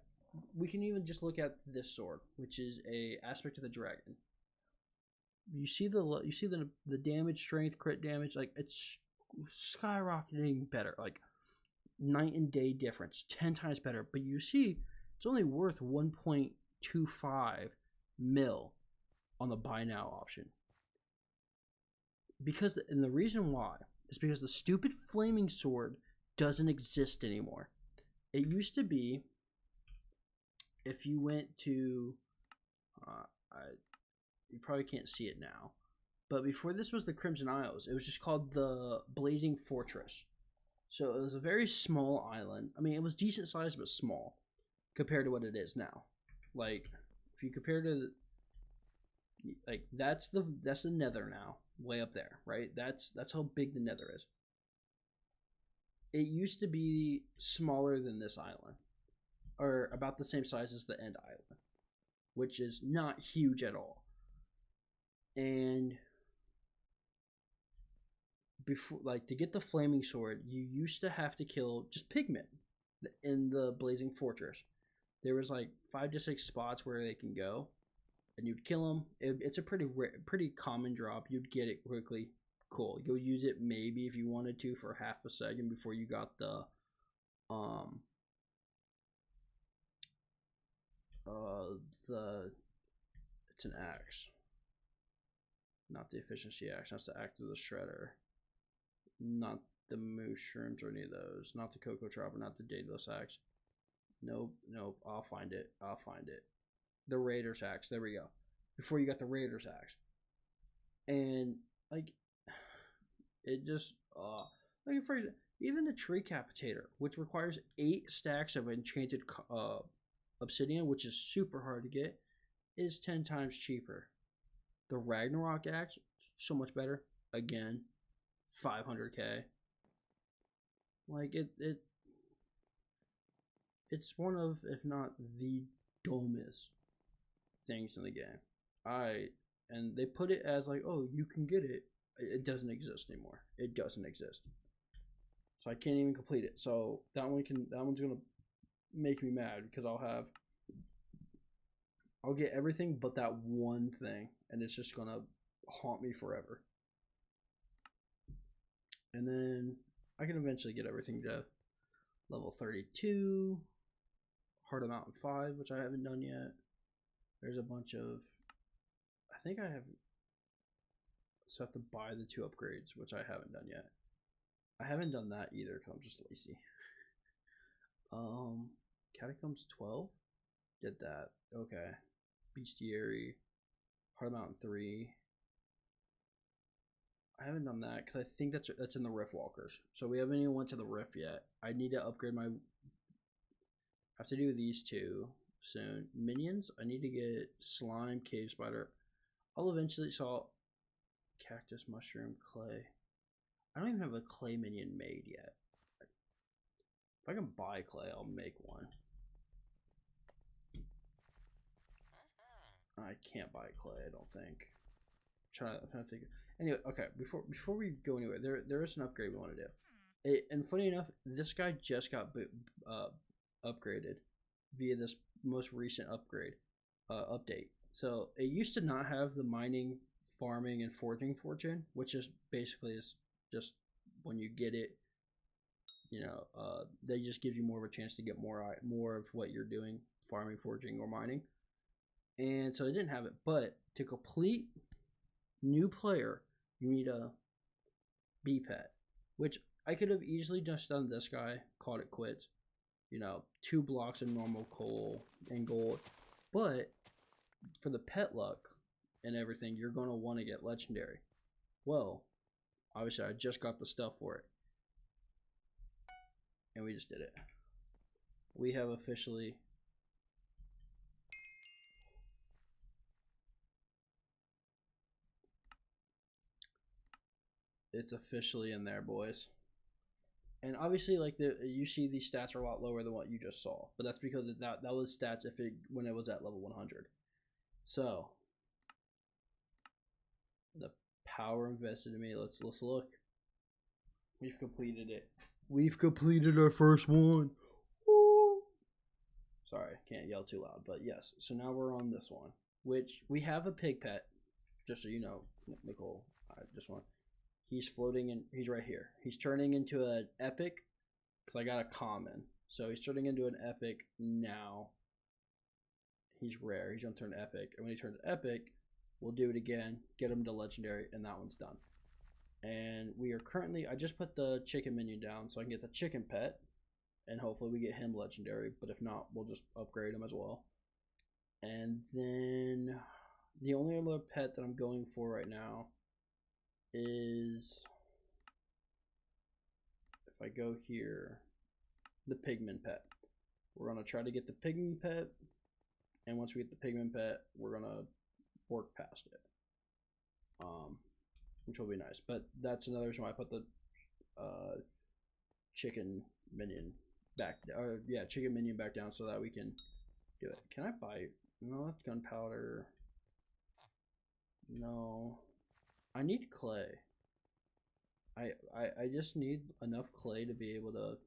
We can even just look at this sword, which is a aspect of the dragon. You see the damage, strength, crit damage, like it's skyrocketing better, like night and day difference, 10 times better. But you see it's only worth 1.25 mil on the buy now option, and the reason why is because the stupid flaming sword doesn't exist anymore. It used to be, if you went to you probably can't see it now, but before this was the Crimson Isles, it was just called the Blazing Fortress. So it was a very small island. I mean, it was decent size, but small compared to what it is now. Like, if you compare to Like that's the nether now, way up there, right? That's how big the nether is. It used to be smaller than this island, or about the same size as the end island, which is not huge at all. And before, like, to get the flaming sword, you used to have to kill just pigmen in the blazing fortress. There was like 5 to 6 spots where they can go, and you'd kill them. It's a pretty common drop. You'd get it quickly. Cool. You'll use it maybe if you wanted to for half a second before you got the it's an axe, not the efficiency axe. That's the axe of the shredder, not the mushrooms or any of those, not the cocoa chopper, not the daedalus axe. Nope. I'll find it. The Raiders axe. There we go. Before you got the Raiders axe, and like it just like for example, even the tree capitator, which requires 8 stacks of enchanted obsidian, which is super hard to get, is 10 times cheaper. The Ragnarok axe, so much better. Again, 500k. Like it's one of, if not the dumbest things in the game. And they put it as like, oh, you can get it. It doesn't exist anymore. It doesn't exist. So I can't even complete it. So that one's gonna make me mad because I'll get everything but that one thing, and it's just gonna haunt me forever. And then I can eventually get everything to level 32, Heart of Mountain 5, which I haven't done yet. There's a bunch of, I think I have, so I have to buy the 2 upgrades, which I haven't done yet. I haven't done that either because I'm just lazy. Catacombs 12, did that. Okay. Bestiary, Heart of Mountain 3. I haven't done that because I think that's in the Rift Walkers. So we haven't even went to the Rift yet. I need to upgrade my. I have to do these 2 soon. Minions. I need to get slime, cave spider. I'll eventually cactus, mushroom, clay. I don't even have a clay minion made yet. If I can buy clay, I'll make one. I can't buy clay, I don't think. I'm trying to think. Anyway, okay, before we go anywhere, there is an upgrade we want to do. And funny enough, this guy just got upgraded via this most recent update. So it used to not have the mining, farming, and forging fortune, which is basically just when you get it, you know, they just give you more of a chance to get more of what you're doing, farming, forging, or mining. And so it didn't have it, but to complete new player, you need a bee pet, which I could have easily just done this guy, called it quits. You know, 2 blocks of normal coal and gold. But for the pet luck and everything, you're going to want to get legendary. Well, obviously I just got the stuff for it. And we just did it. We have officially... It's officially in there, boys. And obviously, like you see, these stats are a lot lower than what you just saw, but that's because that was stats when it was at level 100. So the power invested in me. Let's look. We've completed it. We've completed our first one. Woo! Sorry, can't yell too loud, but yes. So now we're on this one, which we have a pig pet. Just so you know, Nicole, I just want. He's floating and he's right here. He's turning into an epic because I got a common. So he's turning into an epic now. He's rare. He's going to turn epic. And when he turns epic, we'll do it again, get him to legendary, and that one's done. And we are currently, I just put the chicken minion down so I can get the chicken pet. And hopefully we get him legendary. But if not, we'll just upgrade him as well. And then the only other pet that I'm going for right now is, if I go here, the pigman pet. We're going to try to get the pigman pet, and once we get the pigman pet, we're going to work past it, which will be nice. But that's another reason why I put the chicken minion back, or yeah, chicken minion back down so that we can do it. Can I buy? No, that's gunpowder. No, I need clay. I just need enough clay to be able to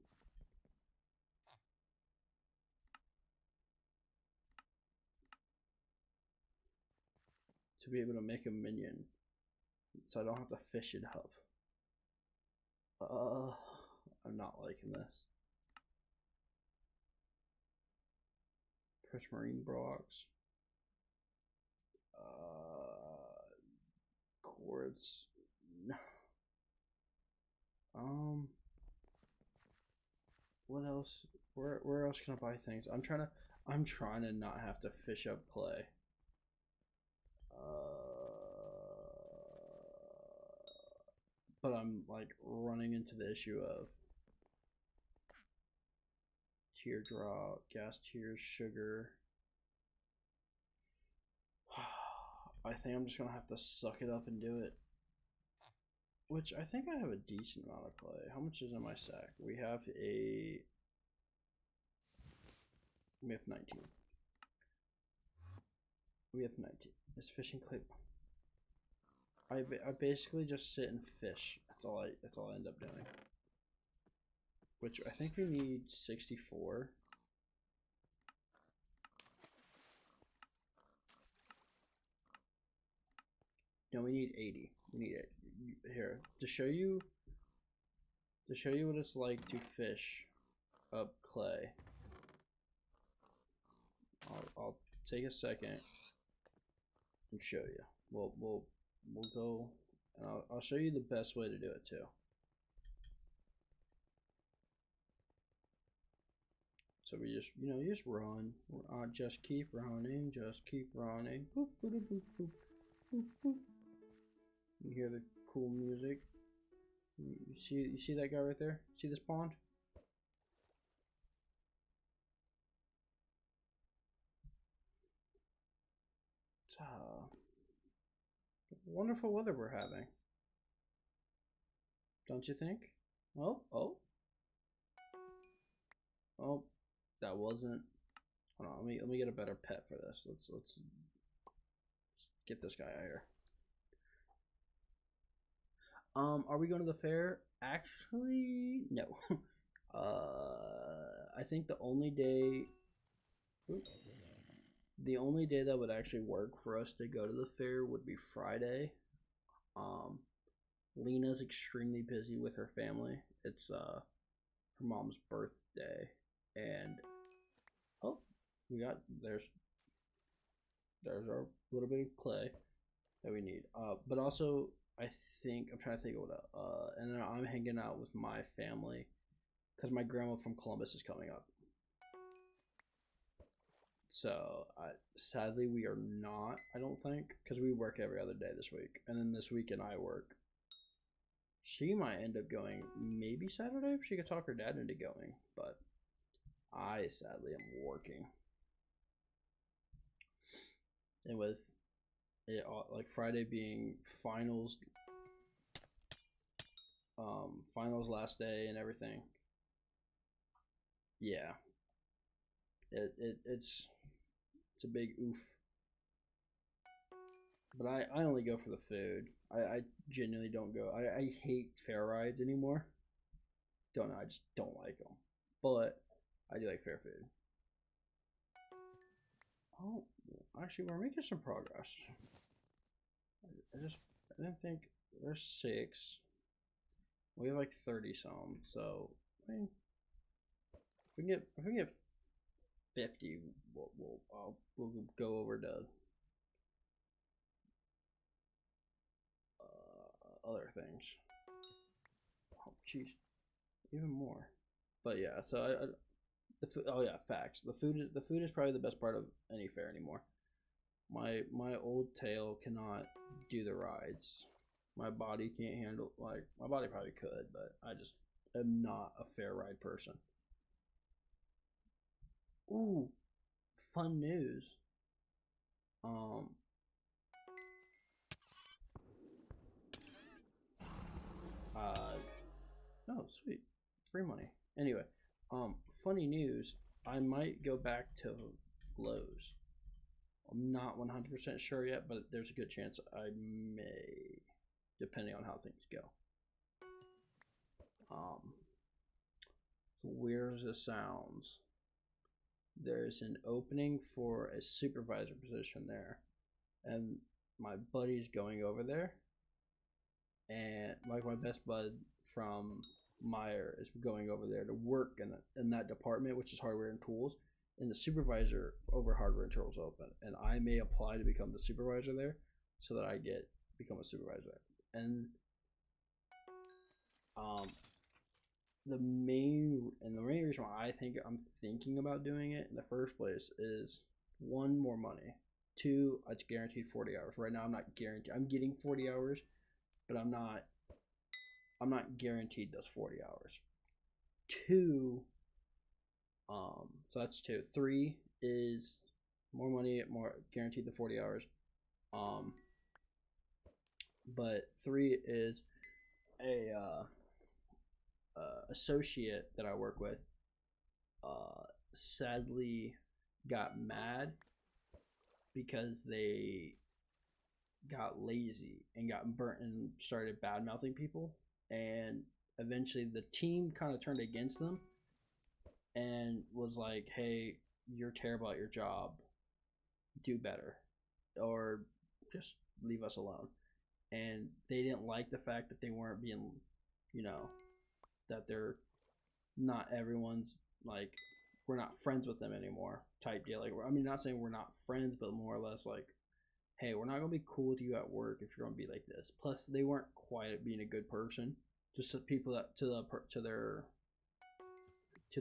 make a minion, so I don't have to fish it up. I'm not liking this. Press marine blocks. Quartz. No. What else? Where else can I buy things? I'm trying to not have to fish up clay. But I'm like running into the issue of teardrop, gas tears, sugar. I think I'm just gonna have to suck it up and do it. Which I think I have a decent amount of clay. How much is in my sack? We have 19. We have 19. Is fishing clay? I basically just sit and fish. That's all I end up doing. Which I think we need 64. No, we need 80. We need it here to show you what it's like to fish up clay. I'll take a second and show you. We'll go, and I'll show you the best way to do it too. So we just, you just run. Just keep running. Just keep running. Boop, boop, boop, boop, boop, boop. You hear the cool music. You see that guy right there? See this pond? It's wonderful weather we're having. Don't you think? Oh. Oh, that wasn't. Hold on, let me get a better pet for this. Let's get this guy out here. Are we going to the fair? Actually, no. I think the only day that would actually work for us to go to the fair would be Friday. Lena's extremely busy with her family. It's her mom's birthday, and oh, there's our little bit of clay that we need. But also I'm trying to think of what and then I'm hanging out with my family because my grandma from Columbus is coming up. So sadly we are not, I don't think, because we work every other day this week, and then this weekend I work. She might end up going maybe Saturday if she could talk her dad into going, but I sadly am working. And with it like Friday being finals last day and everything, yeah, it's a big oof. But I only go for the food. I genuinely don't go. I hate fair rides anymore. Don't know. I just don't like them. But I do like fair food. Oh, actually, we're making some progress. I didn't think there's 6. We have like 30 some. So I mean, if we get 50, we'll go over to other things. Oh, jeez, even more. But yeah, so the food. Oh yeah, facts. The food is probably the best part of any fair anymore. My old tail cannot do the rides. My body can't handle, like, my body probably could, but I just am not a fair ride person. Ooh, fun news. Oh, sweet. Free money. Anyway, funny news. I might go back to Lowe's. I'm not 100% sure yet, but there's a good chance I may, depending on how things go. So weird as this sounds, there's an opening for a supervisor position there, and my buddy's going over there, and like my best bud from Meyer is going over there to work in that department, which is hardware and tools, and the supervisor over hardware and tools open, and I may apply to become the supervisor there so that I become a supervisor. And the main reason why I think I'm thinking about doing it in the first place is, one, more money. Two, it's guaranteed 40 hours. Right now I'm not guaranteed. I'm getting 40 hours, but I'm not guaranteed those 40 hours. Two, so that's two. Three is more money, more guaranteed the 40 hours. But three is a associate that I work with sadly got mad because they got lazy and got burnt and started bad mouthing people, and eventually the team kind of turned against them and was like, hey, you're terrible at your job, do better, or just leave us alone. And they didn't like the fact that they weren't being, that they're not everyone's, like, we're not friends with them anymore type deal. Like, I mean, not saying we're not friends, but more or less like, hey, we're not gonna be cool with you at work if you're gonna be like this. Plus, they weren't quite at being a good person. Just people that to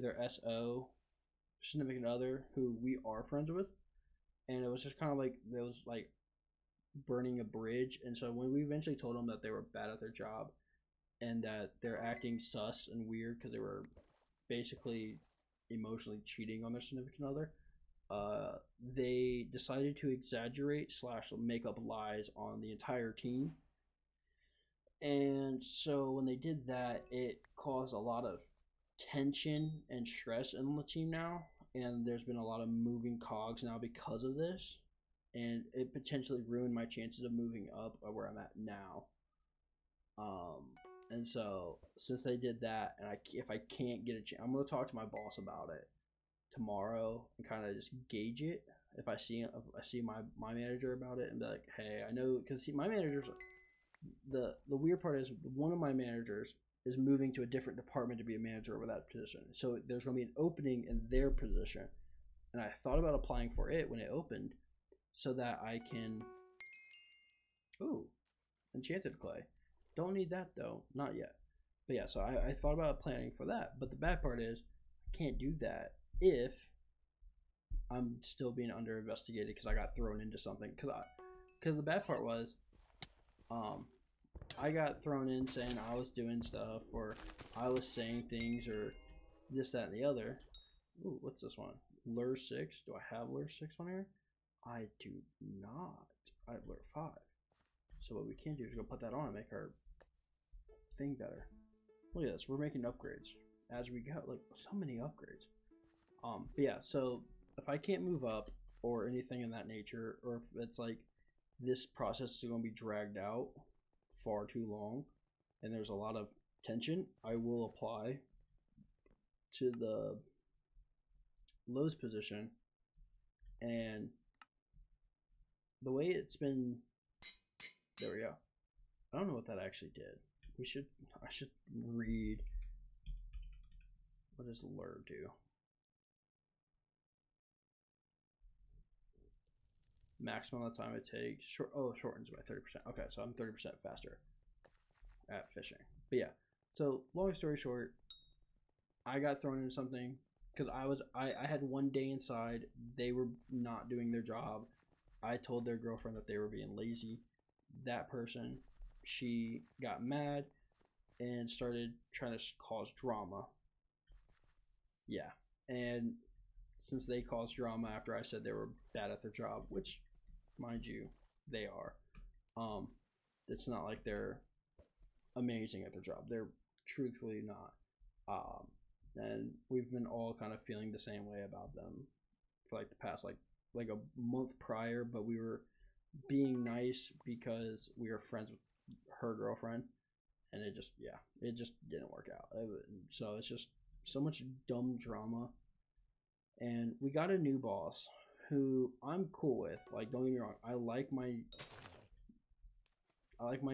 their SO, significant other, who we are friends with, and it was just kind of like there was like burning a bridge. And so when we eventually told them that they were bad at their job and that they're acting sus and weird because they were basically emotionally cheating on their significant other, they decided to exaggerate / make up lies on the entire team. And so when they did that, it caused a lot of tension and stress in the team now, and there's been a lot of moving cogs now because of this, and it potentially ruined my chances of moving up where I'm at now. And so since they did that, and if I can't get a chance, I'm gonna talk to my boss about it tomorrow and kind of just gauge it. If I see my manager about it and be like, hey, I know, because my manager's the weird part is one of my managers is moving to a different department to be a manager over that position. So there's going to be an opening in their position. And I thought about applying for it when it opened so that I can... Ooh, enchanted clay. Don't need that though, not yet. But yeah, so I thought about planning for that. But the bad part is I can't do that if I'm still being under investigated because I got thrown into something. Because the bad part was... I got thrown in saying I was doing stuff, or I was saying things, or this, that, and the other. Ooh, what's this one? Lure 6. Do I have Lure 6 on here? I do not. I have Lure 5. So what we can do is go put that on and make our thing better. Look at this. We're making upgrades as we go. Like, so many upgrades. But yeah, so if I can't move up or anything in that nature, or if it's like this process is going to be dragged out far too long and there's a lot of tension, I will apply to the Lowe's position. And the way it's been, there we go. I don't know what that actually did. I should read. What does lure do? Maximum amount of time it takes. Shortens by 30%. Okay, so I'm 30% faster at fishing. But yeah, so long story short, I got thrown into something because I had one day inside. They were not doing their job. I told their girlfriend that they were being lazy. That person, she got mad and started trying to cause drama. Yeah, and since they caused drama after I said they were bad at their job, which, mind you, they are. It's not like they're amazing at their job. They're truthfully not. And we've been all kind of feeling the same way about them for like the past like a month prior, but we were being nice because we were friends with her girlfriend, and it just didn't work out. So it's just so much dumb drama, and we got a new boss who I'm cool with. Like, don't get me wrong, I like my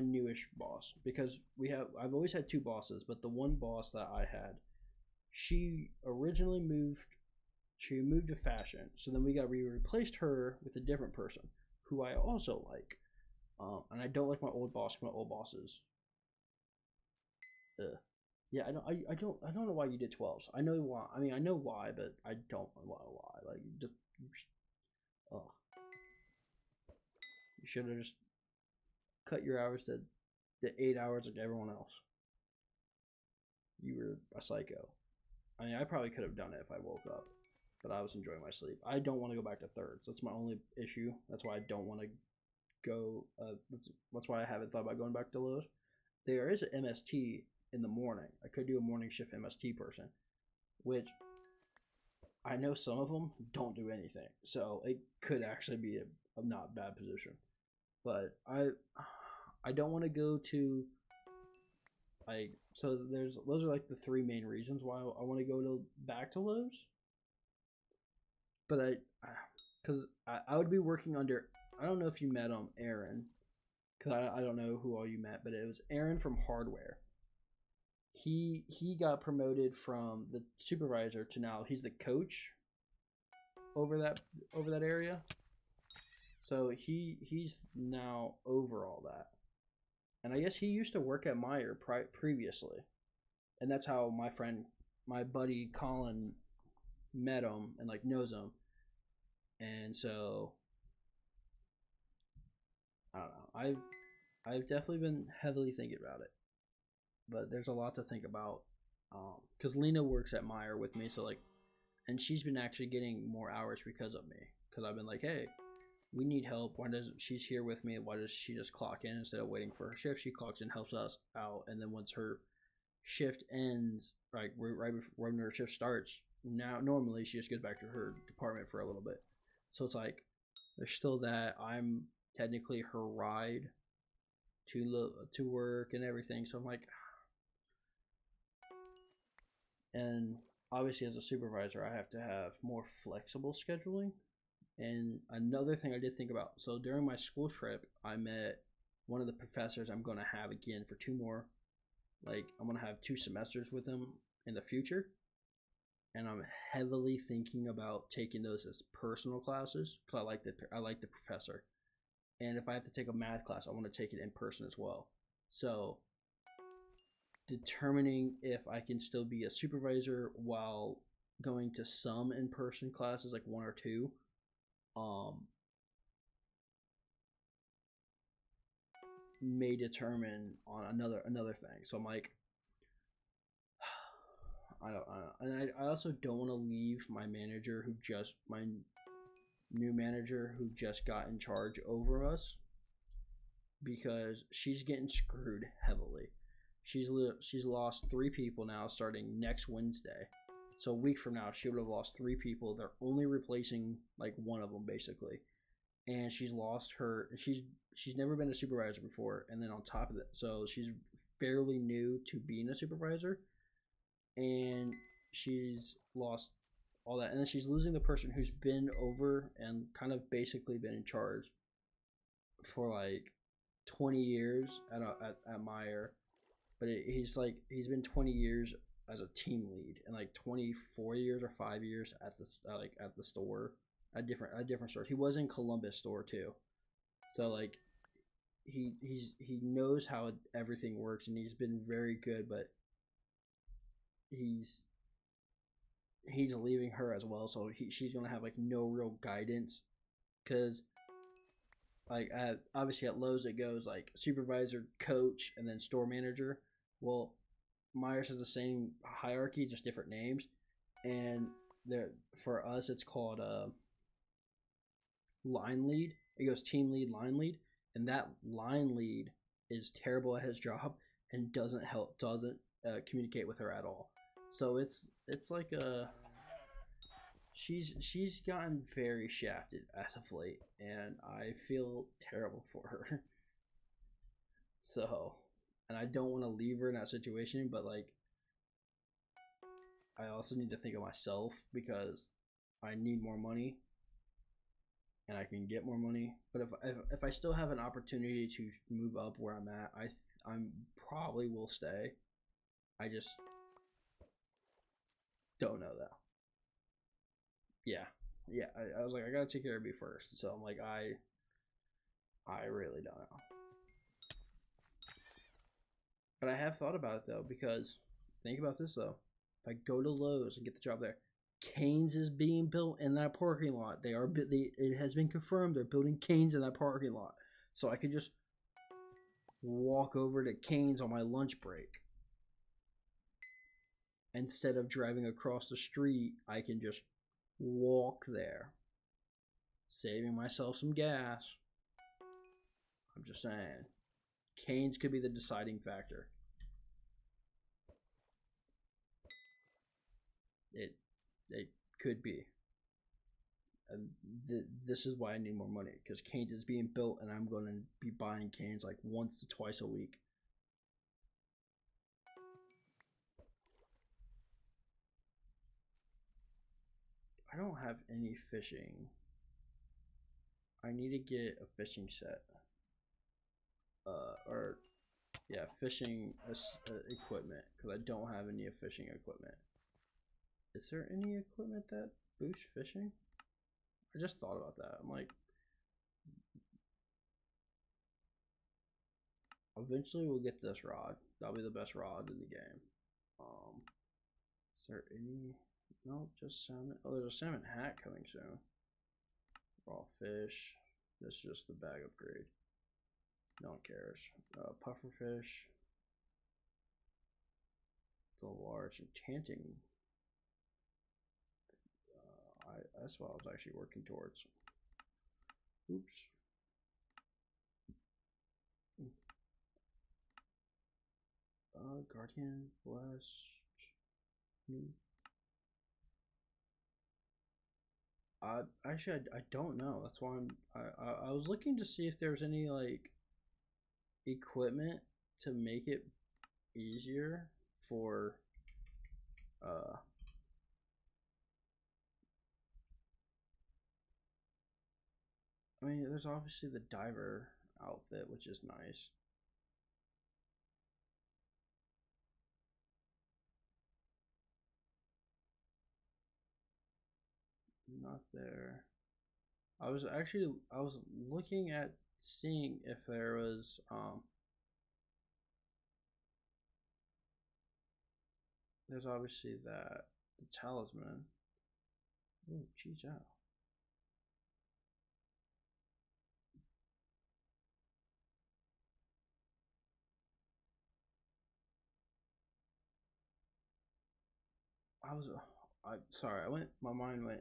newish boss because I've always had two bosses, but the one boss that I had, she originally moved to fashion. So then we replaced her with a different person who I also like. And I don't like my old boss. My old bosses. Yeah, I don't know why you did 12s. I know why. I mean, I know why, but I don't know why. Like, oh, you should have just cut your hours to 8 hours like everyone else. You were a psycho. I mean, I probably could have done it if I woke up, but I was enjoying my sleep. I don't want to go back to thirds. That's my only issue. That's why I don't want to go. That's why I haven't thought about going back to lows. There is an MST in the morning. I could do a morning shift MST person, which I know some of them don't do anything. So it could actually be a not bad position. But I don't want to go to so those are like the three main reasons why I want to go back to lows. But because I would be working under, I don't know if you met him, Aaron, because I don't know who all you met, but it was Aaron from hardware. He got promoted from the supervisor to now he's the coach over that area. So he's now over all that. And I guess he used to work at Meyer previously. And that's how my buddy Colin met him and like knows him. And so I don't know. I've definitely been heavily thinking about it. But there's a lot to think about. Because Lena works at Meyer with me, so like, and she's been actually getting more hours because of me. Because I've been like, hey, we need help. She's here with me? Why does she just clock in instead of waiting for her shift? She clocks in, helps us out, and then once her shift ends, like right before when her shift starts, now normally she just goes back to her department for a little bit. So it's like there's still that. I'm technically her ride to work and everything. So I'm like, and obviously as a supervisor, I have to have more flexible scheduling. And another thing I did think about, so during my school trip, I met one of the professors I'm going to have again for two more, like I'm going to have 2 semesters with him in the future. And I'm heavily thinking about taking those as personal classes because I like the professor. And if I have to take a math class, I want to take it in person as well. So determining if I can still be a supervisor while going to some in-person classes, like 1 or 2, may determine on another thing. So I'm like, I don't and I also don't want to leave my new manager who just got in charge over us, because she's getting screwed heavily. She's lost 3 people now starting next Wednesday. So a week from now, she would have lost 3 people. They're only replacing like one of them basically, and she's lost her. She's never been a supervisor before, and then on top of that, so she's fairly new to being a supervisor, and she's lost all that, and then she's losing the person who's been over and kind of basically been in charge for like 20 years at Meyer, but he's been 20 years as a team lead and like 24 years or 5 years at the store, at different stores. He was in Columbus store too, so like he knows how everything works, and he's been very good, but he's leaving her as well, so she's gonna have like no real guidance, because like obviously at Lowe's it goes like supervisor, coach, and then store manager. Well, Myers has the same hierarchy, just different names, and for us it's called line lead. It goes team lead, line lead, and that line lead is terrible at his job and doesn't communicate with her at all. So it's like a she's gotten very shafted as of late, and I feel terrible for her. So, and I don't want to leave her in that situation, but like I also need to think of myself because I need more money and I can get more money. But if I still have an opportunity to move up where I'm at, I'm probably will stay. I just don't know though. Yeah, yeah. I was like, I gotta take care of me first. So I'm like, I really don't know. But I have thought about it though, because think about this though. If I go to Lowe's and get the job there, Canes is being built in that parking lot. It has been confirmed they're building Canes in that parking lot. So I could just walk over to Canes on my lunch break. Instead of driving across the street, I can just walk there, saving myself some gas. I'm just saying, Canes could be the deciding factor. It could be. And this is why I need more money, because Canes is being built and I'm going to be buying Canes like once to twice a week. I don't have any fishing. I need to get a fishing set. Fishing equipment, because I don't have any fishing equipment. Is there any equipment that boosts fishing? I just thought about that. I'm like, eventually we'll get this rod. That'll be the best rod in the game. Is there any? No, just salmon. Oh, there's a salmon hat coming soon. Raw fish. This is just the bag upgrade. No one cares. Puffer fish. The large enchanting. That's what I was actually working towards. Oops. Guardian, blessed. Actually, I don't know. That's why I was looking to see if there's any like equipment to make it easier for I mean, there's obviously the diver outfit, which is nice. Not there. I was looking at seeing if there was there's obviously the talisman. Oh, geez, out. My mind went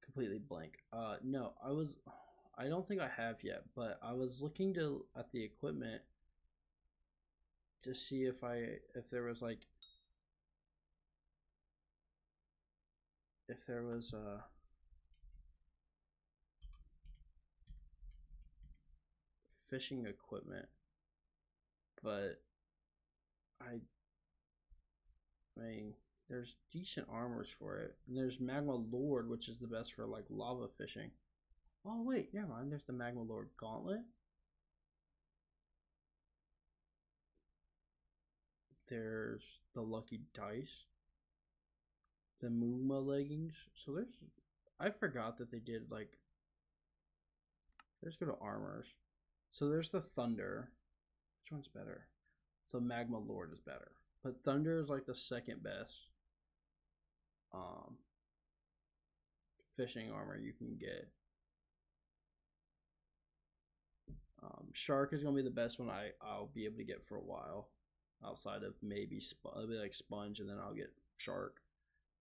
completely blank. No, I don't think I have yet, but I was looking at the equipment to see if there was like fishing equipment, but I mean, there's decent armors for it. And there's Magma Lord, which is the best for like lava fishing. Oh wait, never mind. There's the Magma Lord Gauntlet. There's the Lucky Dice. The Muma leggings. So I forgot that they did like. Let's go to armors. So there's the Thunder. Which one's better? So Magma Lord is better, but Thunder is like the second best fishing armor you can get. Shark is gonna be the best one I'll be able to get for a while, outside of maybe I'll be like Sponge, and then I'll get Shark,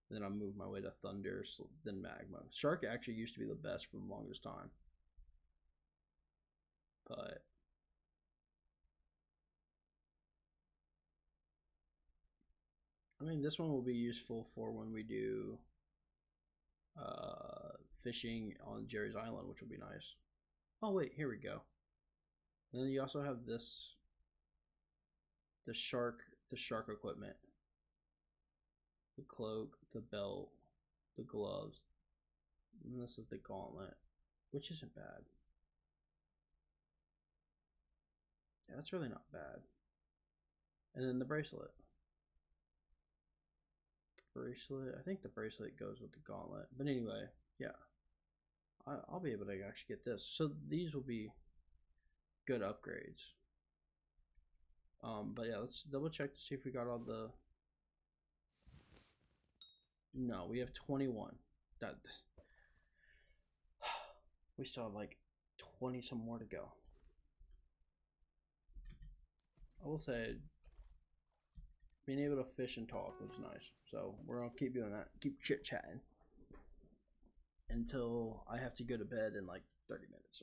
and then I'll move my way to Thunder, then Magma. Shark actually used to be the best for the longest time, but I mean, this one will be useful for when we do fishing on Jerry's Island, which will be nice. Oh wait, here we go. And then you also have this, the shark equipment, the cloak, the belt, the gloves, and this is the gauntlet, which isn't bad. Yeah, that's really not bad. And then the bracelet. I think the bracelet goes with the gauntlet. But anyway, yeah, I'll be able to actually get this. So these will be good upgrades. But yeah, let's double check to see if we got all the. No, we have 21. That we still have like 20 some more to go. I will say being able to fish and talk was nice. So we're gonna keep doing that. Keep chit chatting until I have to go to bed in like 30 minutes.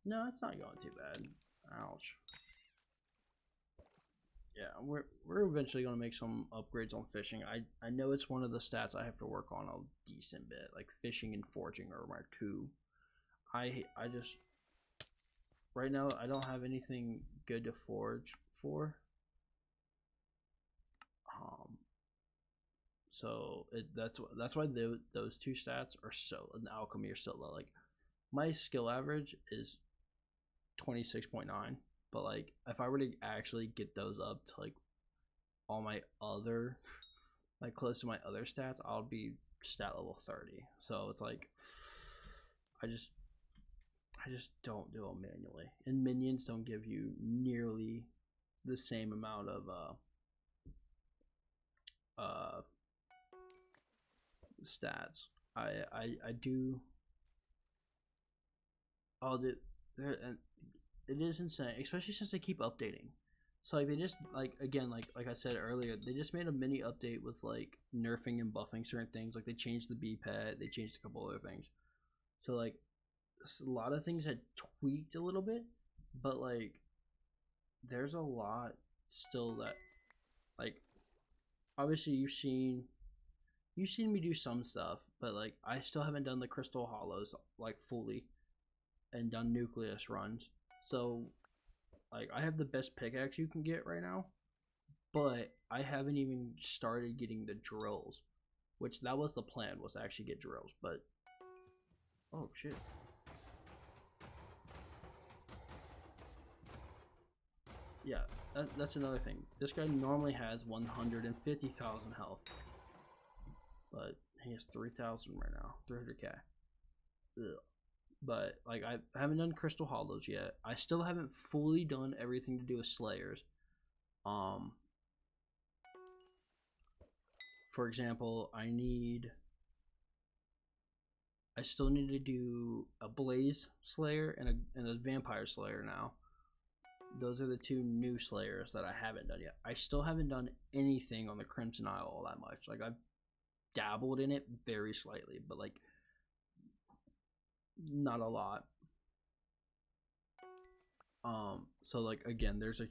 No, it's not going too bad. Ouch. Yeah, we're eventually gonna make some upgrades on fishing. I know it's one of the stats I have to work on a decent bit. Like fishing and foraging are my two. I just right now I don't have anything good to forage for. So that's why those two stats are so, and alchemy are so low. Like my skill average is 26.9, but like if I were to actually get those up to like all my other, like close to my other stats, I'll be stat level 30. So it's like I just don't do them manually, and minions don't give you nearly the same amount of stats. I do. I'll do, and it is insane, especially since they keep updating. So like they just like again like I said earlier, they just made a mini update with like nerfing and buffing certain things. Like they changed the B pet, they changed a couple other things. So like a lot of things had tweaked a little bit, but like there's a lot still that like obviously you've seen me do some stuff, but like I still haven't done the crystal hollows like fully and done nucleus runs. So like I have the best pickaxe you can get right now, but I haven't even started getting the drills, which that was the plan, was to actually get drills. But oh shit. Yeah, that's another thing. This guy normally has 150,000 health, but he has 3,000 right now, 300k. Ugh. But like I haven't done crystal hollows yet. I still haven't fully done everything to do with slayers. For example, I still need to do a blaze slayer and a vampire slayer now. Those are the two new slayers that I haven't done yet. I still haven't done anything on the Crimson Isle all that much. Like I've dabbled in it very slightly, but like not a lot. So like again, there's a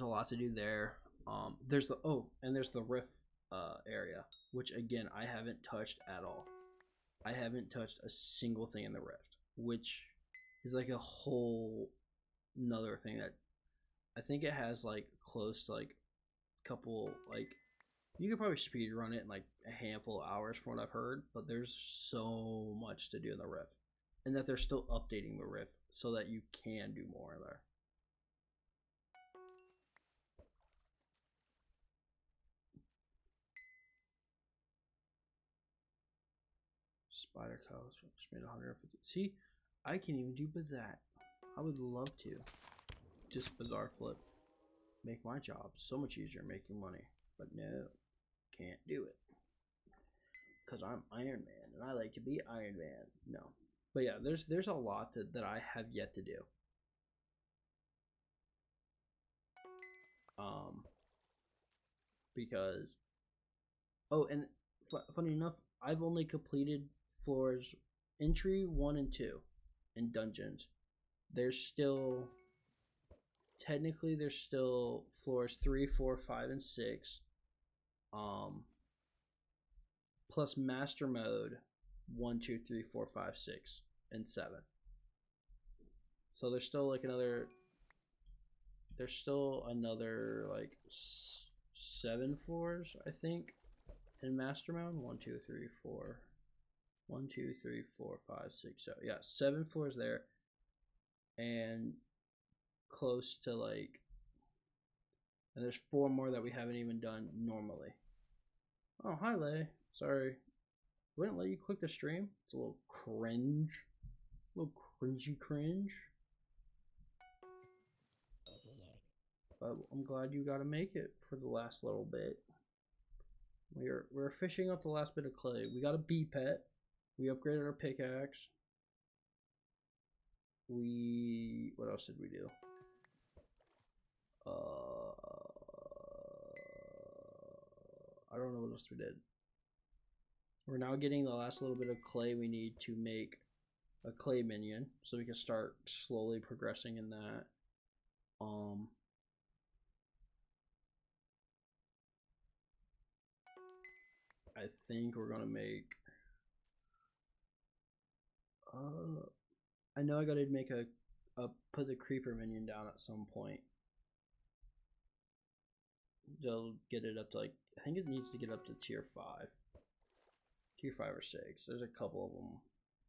lot to do there. There's the rift area, which again I haven't touched at all. I haven't touched a single thing in the rift, which is like a whole another thing that I think it has like close to like a couple, like you could probably speed run it in like a handful of hours from what I've heard, but there's so much to do in the rift, and that they're still updating the rift so that you can do more there. Spider cows just made 150. See, I can even do with that. I would love to. Just bizarre flip. Make my job so much easier making money. But no, can't do it. Because I'm Iron Man and I like to be Iron Man. No. But yeah, there's a lot that I have yet to do. Because and funny enough, I've only completed floors entry 1 and 2 in dungeons. There's still technically there's still floors 3, 4, 5, and 6. Plus master mode 1, 2, 3, 4, 5, 6, and 7. So there's still like another. There's still another like 7 floors, I think, in master mode. 1, 2, 3, 4. 1, 2, 3, 4, 5, 6, 7. Yeah, 7 floors there, and close to like. And there's 4 more that we haven't even done normally. Oh, hi, Lay. Sorry. Wouldn't let you click the stream. It's a little cringe. A little cringe. But I'm glad you got to make it for the last little bit. We're fishing up the last bit of clay. We got a bee pet. We upgraded our pickaxe. What else did we do? I don't know what else we did. We're now getting the last little bit of clay we need to make a clay minion, so we can start slowly progressing in that. I think we're gonna make. I know I gotta make put the creeper minion down at some point. They'll get it up to like, I think it needs to get up to tier 5. Tier 5 or 6. There's a couple of them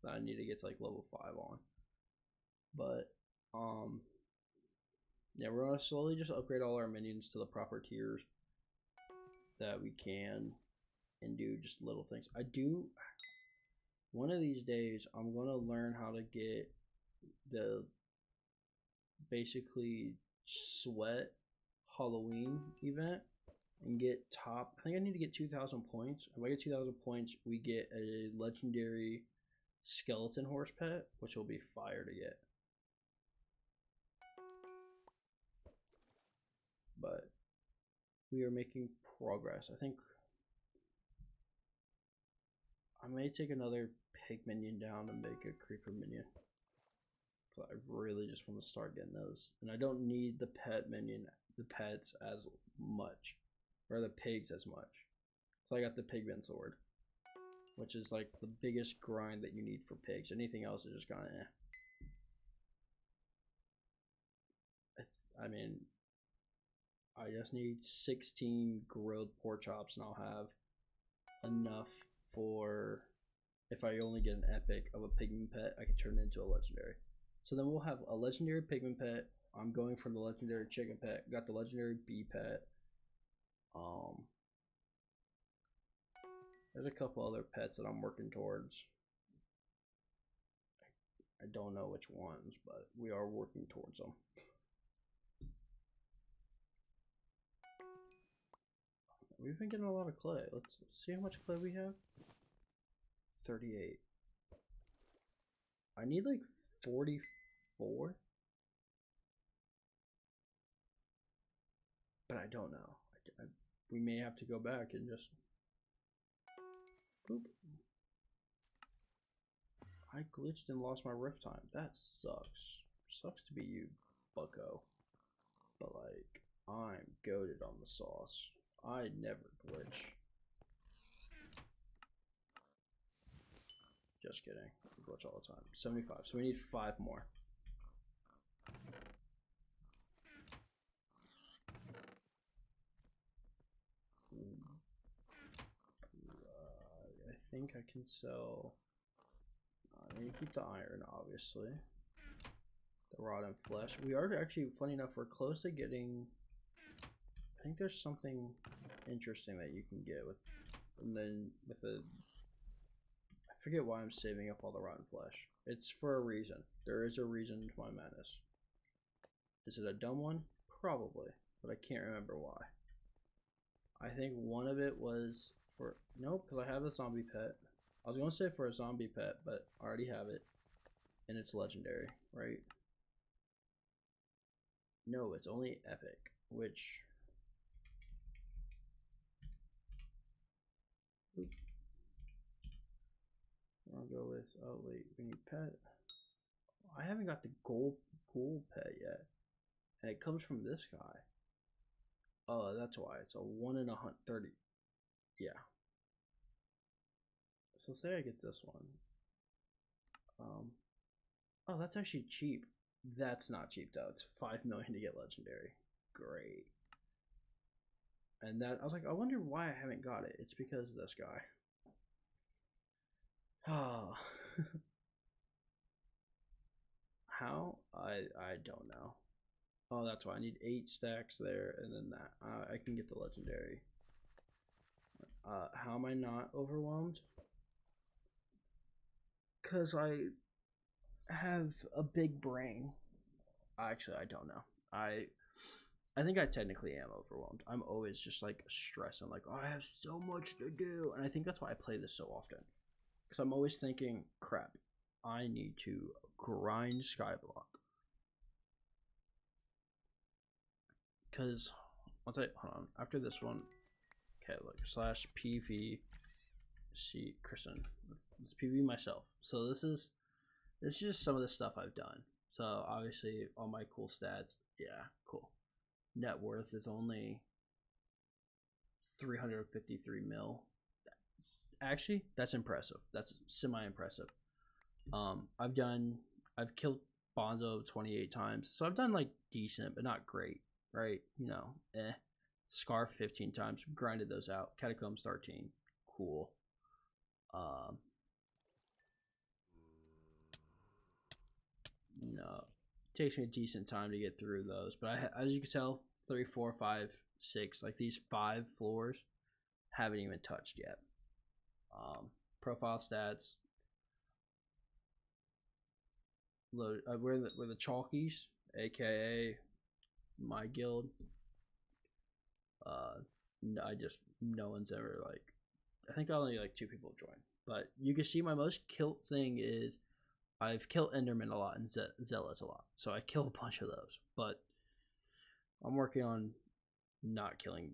that I need to get to like level 5 on. But yeah, we're gonna slowly just upgrade all our minions to the proper tiers that we can, and do just little things. One of these days I'm gonna learn how to get the basically sweat Halloween event and get top. I think I need to get 2,000 points. If I get 2,000 points, we get a legendary skeleton horse pet, which will be fire to get. But we are making progress. I think I may take another pig minion down and make a creeper minion. So I really just want to start getting those. And I don't need the pet minion, the pets as much, or the pigs as much. So I got the pigman sword, which is like the biggest grind that you need for pigs. Anything else is just kind of I mean, I just need 16 grilled pork chops and I'll have enough for, if I only get an epic of a pigman pet, I can turn it into a legendary. So then we'll have a legendary pigman pet. I'm going for the legendary chicken pet. Got the legendary bee pet. There's a couple other pets that I'm working towards. I don't know which ones, but we are working towards them. We've been getting a lot of clay. Let's see how much clay we have. 38. I need like 44. But I don't know. We may have to go back and just. Boop. I glitched and lost my rift time. That sucks. Sucks to be you, bucko. But like, I'm goated on the sauce. I never glitch. Just kidding. I glitch all the time. 75. So we need 5 more. I think I can sell. I need to keep the iron, obviously. The rod and flesh. We are actually, funny enough, we're close to getting. I think there's something interesting that you can get with, and then with a. I forget why I'm saving up all the rotten flesh. It's for a reason. There is a reason to my madness. Is it a dumb one? Probably, but I can't remember why. I think one of it was for, nope, because I have a zombie pet. I was going to say for a zombie pet, but I already have it. And it's legendary, right? No, it's only epic, which... Oop. I'll go with, oh wait, we need pet. I haven't got the gold pet yet. and it comes from this guy. Oh, that's why it's a 1 in 130. Yeah. So say I get this one. Oh, that's actually cheap. That's not cheap though. It's 5 million to get legendary. Great. And that I was like, I wonder why I haven't got it. It's because of this guy. Oh. How? I don't know. Oh, that's why I need 8 stacks there, and then that I can get the legendary. How am I not overwhelmed? Cause I have a big brain. Actually, I don't know. I think I technically am overwhelmed. I'm always just like stressed. I'm like, oh, I have so much to do, and I think that's why I play this so often. Because I'm always thinking, crap, I need to grind Skyblock. Because once I hold on after this one, okay, look / PVC Kristen. Let's PV myself. So this is just some of the stuff I've done. So obviously all my cool stats. Yeah, cool. Net worth is only 353 mil. Actually, that's impressive. That's semi-impressive. I've killed Bonzo 28 times. So I've done like decent, but not great, right? You know, Scarf 15 times, grinded those out. Catacombs 13. Cool. No, it takes me a decent time to get through those, but as you can tell, 3, 4, 5, 6, like these 5 floors, haven't even touched yet. Profile stats. Load. We're the chalkies, aka my guild. No one's ever like. I think only like 2 people joined, but you can see my most killed thing is I've killed Enderman a lot and Zealots a lot, so I kill a bunch of those. But I'm working on not killing.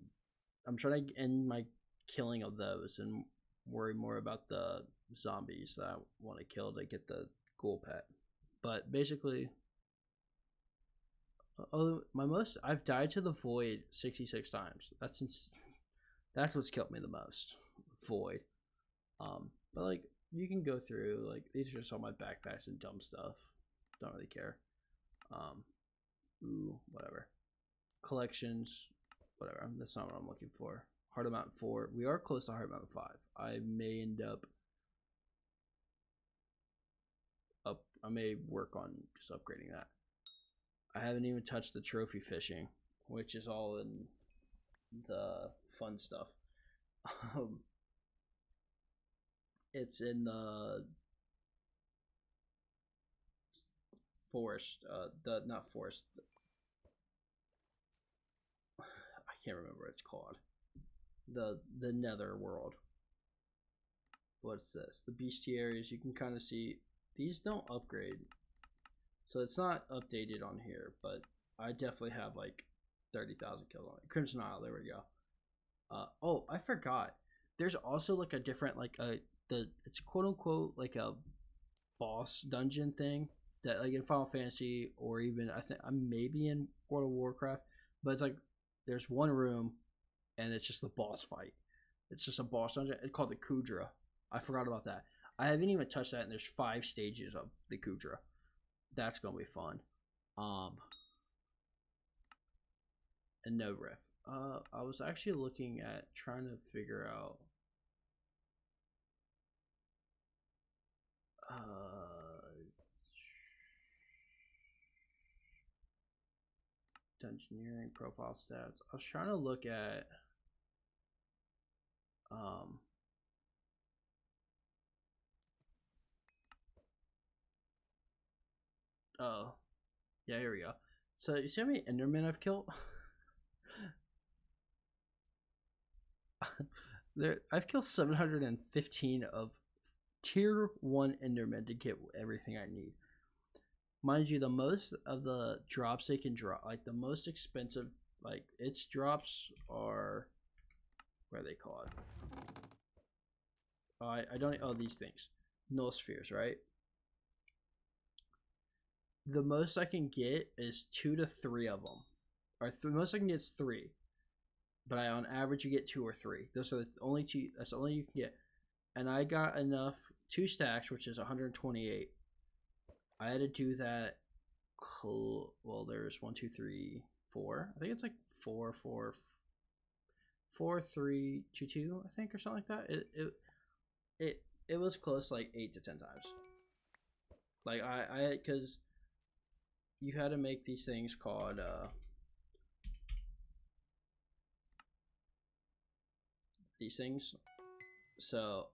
I'm trying to end my killing of those and worry more about the zombies that I want to kill to get the ghoul pet. But basically, I've died to the void 66 times. That's what's killed me the most. Void. But like you can go through like these are just all my backpacks and dumb stuff. Don't really care. Whatever. Collections, whatever. That's not what I'm looking for. Heart of Mountain 4. We are close to Heart of Mountain 5. I may end up I may work on just upgrading that. I haven't even touched the trophy fishing, which is all in the fun stuff. It's in the forest, not forest. I can't remember what it's called. The nether world. What's this? The bestiaries. You can kind of see these don't upgrade, so it's not updated on here. But I definitely have like 30,000 kills on it. Crimson Isle. There we go. Oh, I forgot. There's also like a different like it's quote unquote like a boss dungeon thing that like in Final Fantasy or even I think I'm maybe in World of Warcraft, but it's like there's one room and it's just the boss fight. It's just a boss dungeon. It's called the Kudra. I forgot about that. I haven't even touched that, and there's 5 stages of the Kudra. That's gonna be fun. And no riff. I was actually looking at trying to figure out engineering profile stats. I was trying to look at oh yeah, here we go. So you see how many Endermen I've killed? I've killed 715 of tier 1 Endermen to get everything I need. Mind you, the most of the drops they can drop, like the most expensive, like its drops are, what are they called? I don't, oh, these things. Null spheres, right? the most I can get is 2 to 3 of them, or the most I can get is 3. But on average, you get 2 or 3. Those are the only 2. That's the only you can get. And I got enough 2 stacks, which is 128. I had to do that. Well, there's 1, 2, 3, 4. I think it's like 4, 4, 4, 3, 2, 2. I think, or something like that. It was close, like 8 to 10 times. Like because you had to make these things called these things. So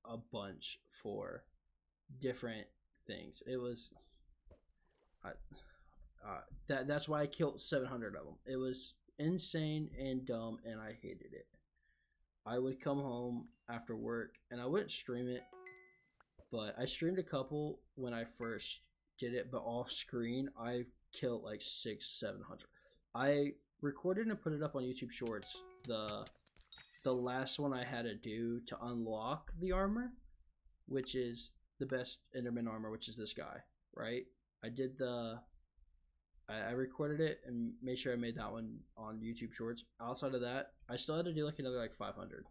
a bunch for different things. It was that's why I killed 700 of them. It was insane and dumb, and I hated it. I would come home after work, and I wouldn't stream it, but I streamed a couple when I first did it, but off screen I killed like 600-700. I recorded and put it up on YouTube Shorts. The last one I had to do to unlock the armor, which is the best Enderman armor, which is this guy, right? I recorded it and made sure I made that one on YouTube Shorts. Outside of that, I still had to do like another like 500.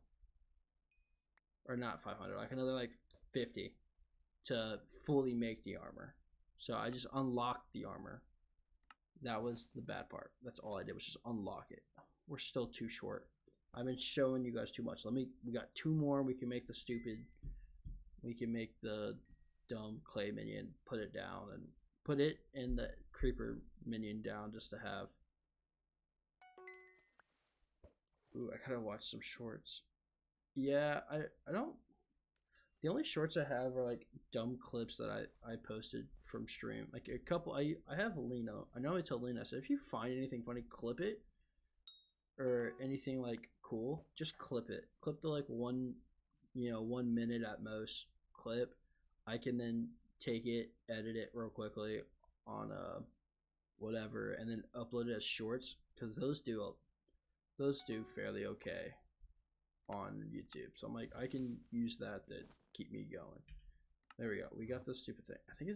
Or not 500, like another like 50 to fully make the armor. So I just unlocked the armor. That was the bad part. That's all I did was just unlock it. We're still too short. I've been showing you guys too much. We got 2 more. We can make the dumb clay minion, put it down, and put it in the creeper minion down just to have. Ooh, I gotta watch some shorts. Yeah, I don't. The only shorts I have are like dumb clips that I posted from stream. Like a couple. I have Lena. I know I tell Lena. So if you find anything funny, clip it. Or anything like cool, just clip it. Clip the like 1 minute at most clip. I can then take it, edit it real quickly on whatever, and then upload it as shorts, because those do fairly okay on YouTube. So I'm like, I can use that to keep me going. There we go. We got this stupid thing. I think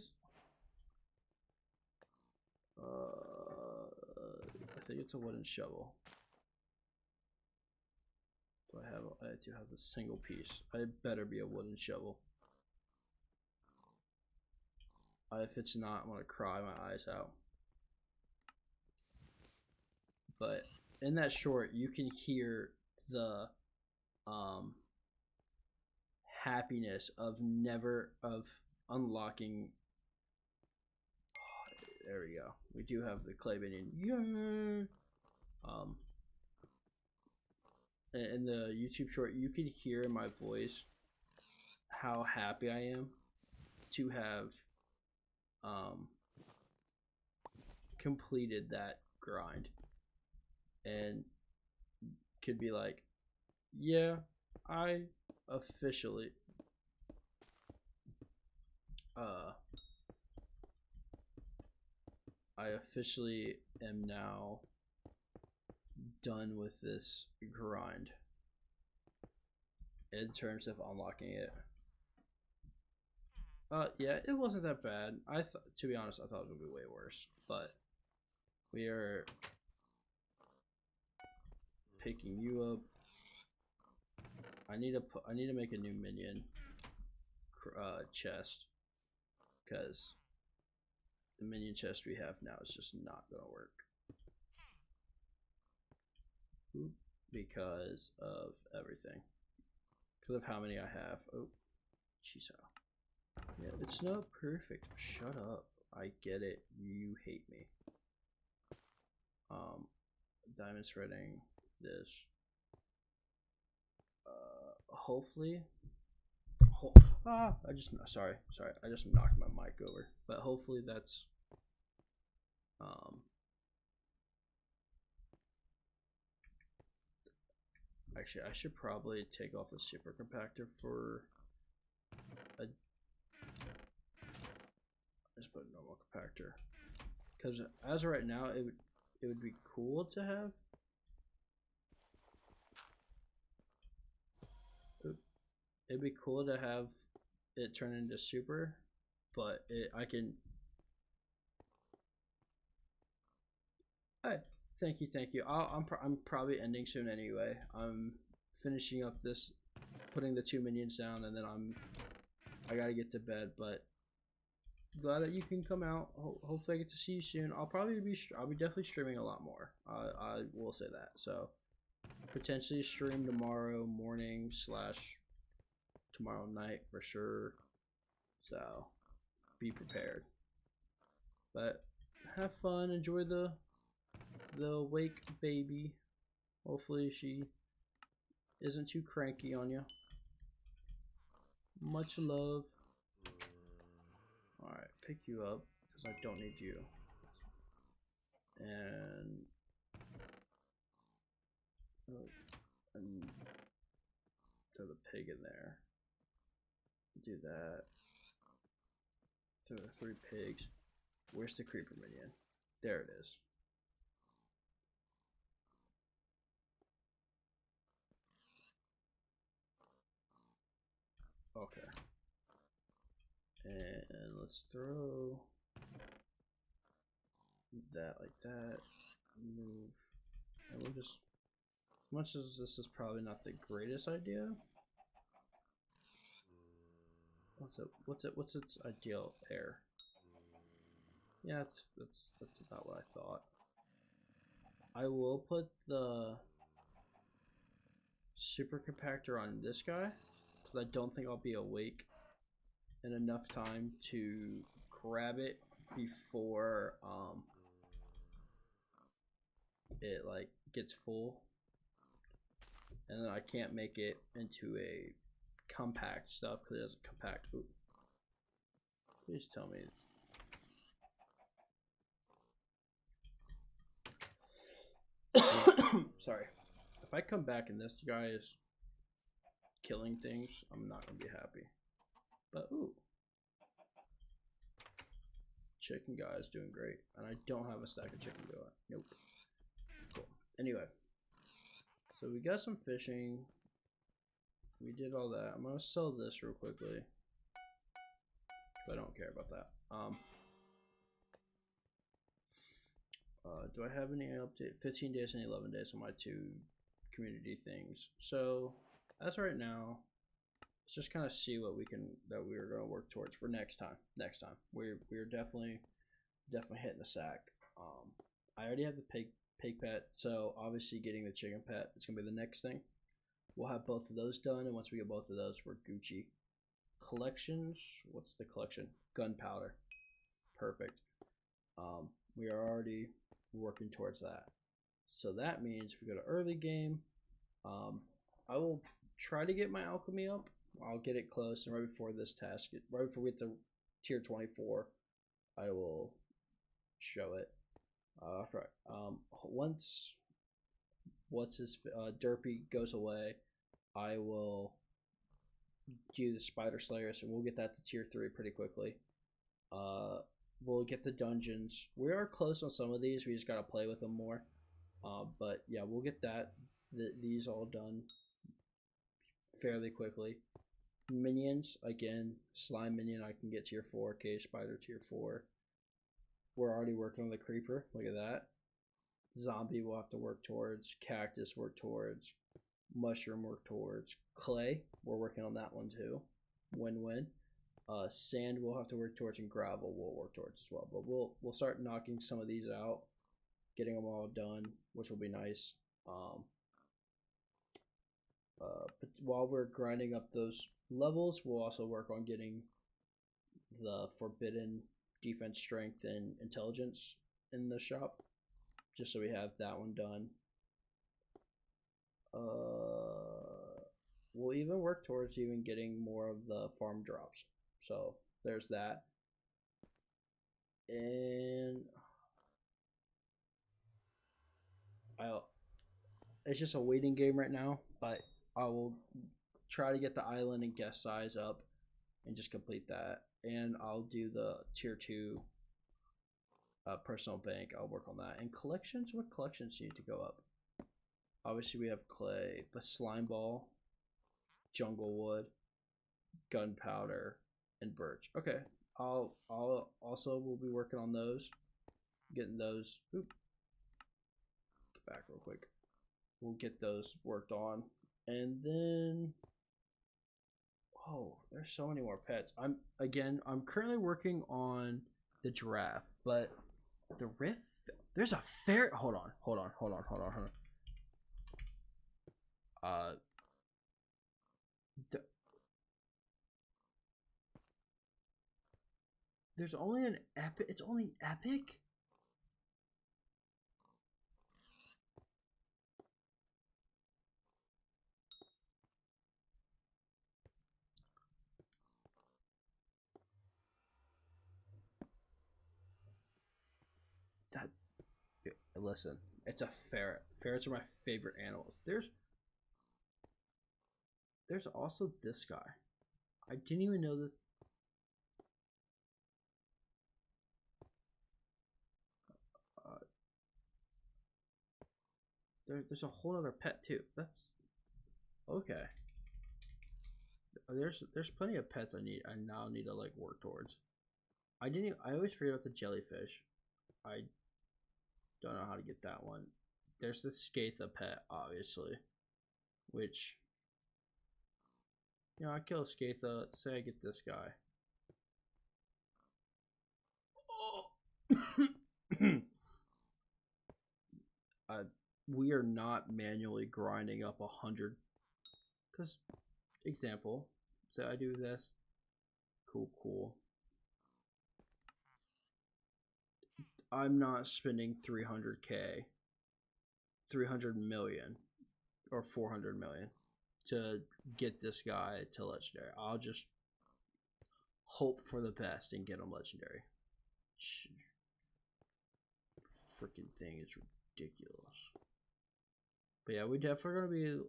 it's a wooden shovel. I do have the single piece. I better be a wooden shovel. If it's not, I'm gonna cry my eyes out. But in that short, you can hear the happiness of unlocking. Oh, there we go. We do have the clay minion. Yeah. In the YouTube short, you can hear in my voice how happy I am to have completed that grind, and could be like, yeah, I officially am now done with this grind in terms of unlocking it. Yeah, it wasn't that bad. To be honest, I thought it would be way worse, but we are picking you up. I need to make a new minion chest, because the minion chest we have now is just not gonna work. Because of everything. Because of how many I have. Oh, jeez. Yeah, it's not perfect. Shut up. I get it. You hate me. Diamond threading this. Hopefully. Sorry. I just knocked my mic over. But hopefully that's actually, I should probably take off the super compactor for a. Just put a normal compactor, because as of right now, it would be cool to have. It'd be cool to have it turn into super, but I can Hey, thank you, thank you. I'm probably ending soon anyway. I'm finishing up this, putting the 2 minions down, and then I gotta get to bed. But glad that you can come out. Hopefully, I get to see you soon. I'll be definitely streaming a lot more. I will say that. So potentially stream tomorrow morning slash tomorrow night for sure. So be prepared. But have fun. Enjoy the wake baby. Hopefully she isn't too cranky on you. Much love. Alright, pick you up because I don't need you. And throw the pig in there. Do that. Throw the 3 pigs. Where's the creeper minion? There it is. Okay. And let's throw that like that. Move. And we'll just, as much as this is probably not the greatest idea. What's its ideal air? Yeah, that's about what I thought. I will put the super compactor on this guy because I don't think I'll be awake in enough time to grab it before it like gets full, and then I can't make it into a compact stuff because it doesn't compact. Ooh. Please tell me. Sorry. If I come back and this guy is killing things, I'm not gonna be happy. But ooh. Chicken guy is doing great. And I don't have a stack of chicken going. Nope. Cool. Anyway. So we got some fishing. We did all that. I'm gonna sell this real quickly. I don't care about that. Do I have any update? 15 days and 11 days on my 2 community things. So as right now, let's just kind of see what we are going to work towards for next time. We're definitely hitting the sack. I already have the pig pet, so obviously getting the chicken pet is going to be the next thing. We'll have both of those done, and once we get both of those, we're Gucci. Collections, what's the collection? Gunpowder. Perfect. We are already working towards that. So that means if we go to early game, I will try to get my alchemy up. I'll get it close, and right before this task, right before we get to tier 24, I will show it. Right. Once Derpy goes away, I will do the Spider Slayers, and we'll get that to tier 3 pretty quickly. We'll get the dungeons. We are close on some of these. We just gotta play with them more. But yeah, we'll get these all done fairly quickly. Minions, again, slime minion I can get tier 4, cave spider tier 4. We're already working on the creeper. Look at that. Zombie we'll have to work towards. Cactus work towards. Mushroom work towards. Clay, we're working on that one too. Win-win. Sand we'll have to work towards, and gravel we'll work towards as well. But we'll start knocking some of these out, getting them all done, which will be nice. But while we're grinding up those levels, we'll also work on getting the forbidden defense, strength, and intelligence in the shop, just so we have that one done. We'll even work towards even getting more of the farm drops. So there's that. And it's just a waiting game right now, but I will try to get the island and guest size up and just complete that. And I'll do the tier 2 personal bank. I'll work on that. And collections, what collections need to go up? Obviously we have clay, but slime ball, jungle wood, gunpowder, and birch. Okay, I'll also we'll be working on those, getting those. Oop, get back real quick. We'll get those worked on, and then oh, there's so many more pets. I'm currently working on the giraffe, but the rift. There's a ferret. Hold on. There's only an epic. It's only epic. That listen, it's a ferret. Ferrets are my favorite animals. There's also this guy. I didn't even know this. There's a whole other pet too. That's okay. There's plenty of pets I now need to like work towards. I always forget about the jellyfish. I don't know how to get that one. There's the Skatha pet, obviously, which I kill a Skatha. Say I get this guy. Oh. We are not manually grinding up 100. Because, example, say I do this. Cool. I'm not spending 300K, 300 million, or 400 million to get this guy to legendary. I'll just hope for the best and get him legendary. Freaking thing is ridiculous. But yeah, we definitely gonna be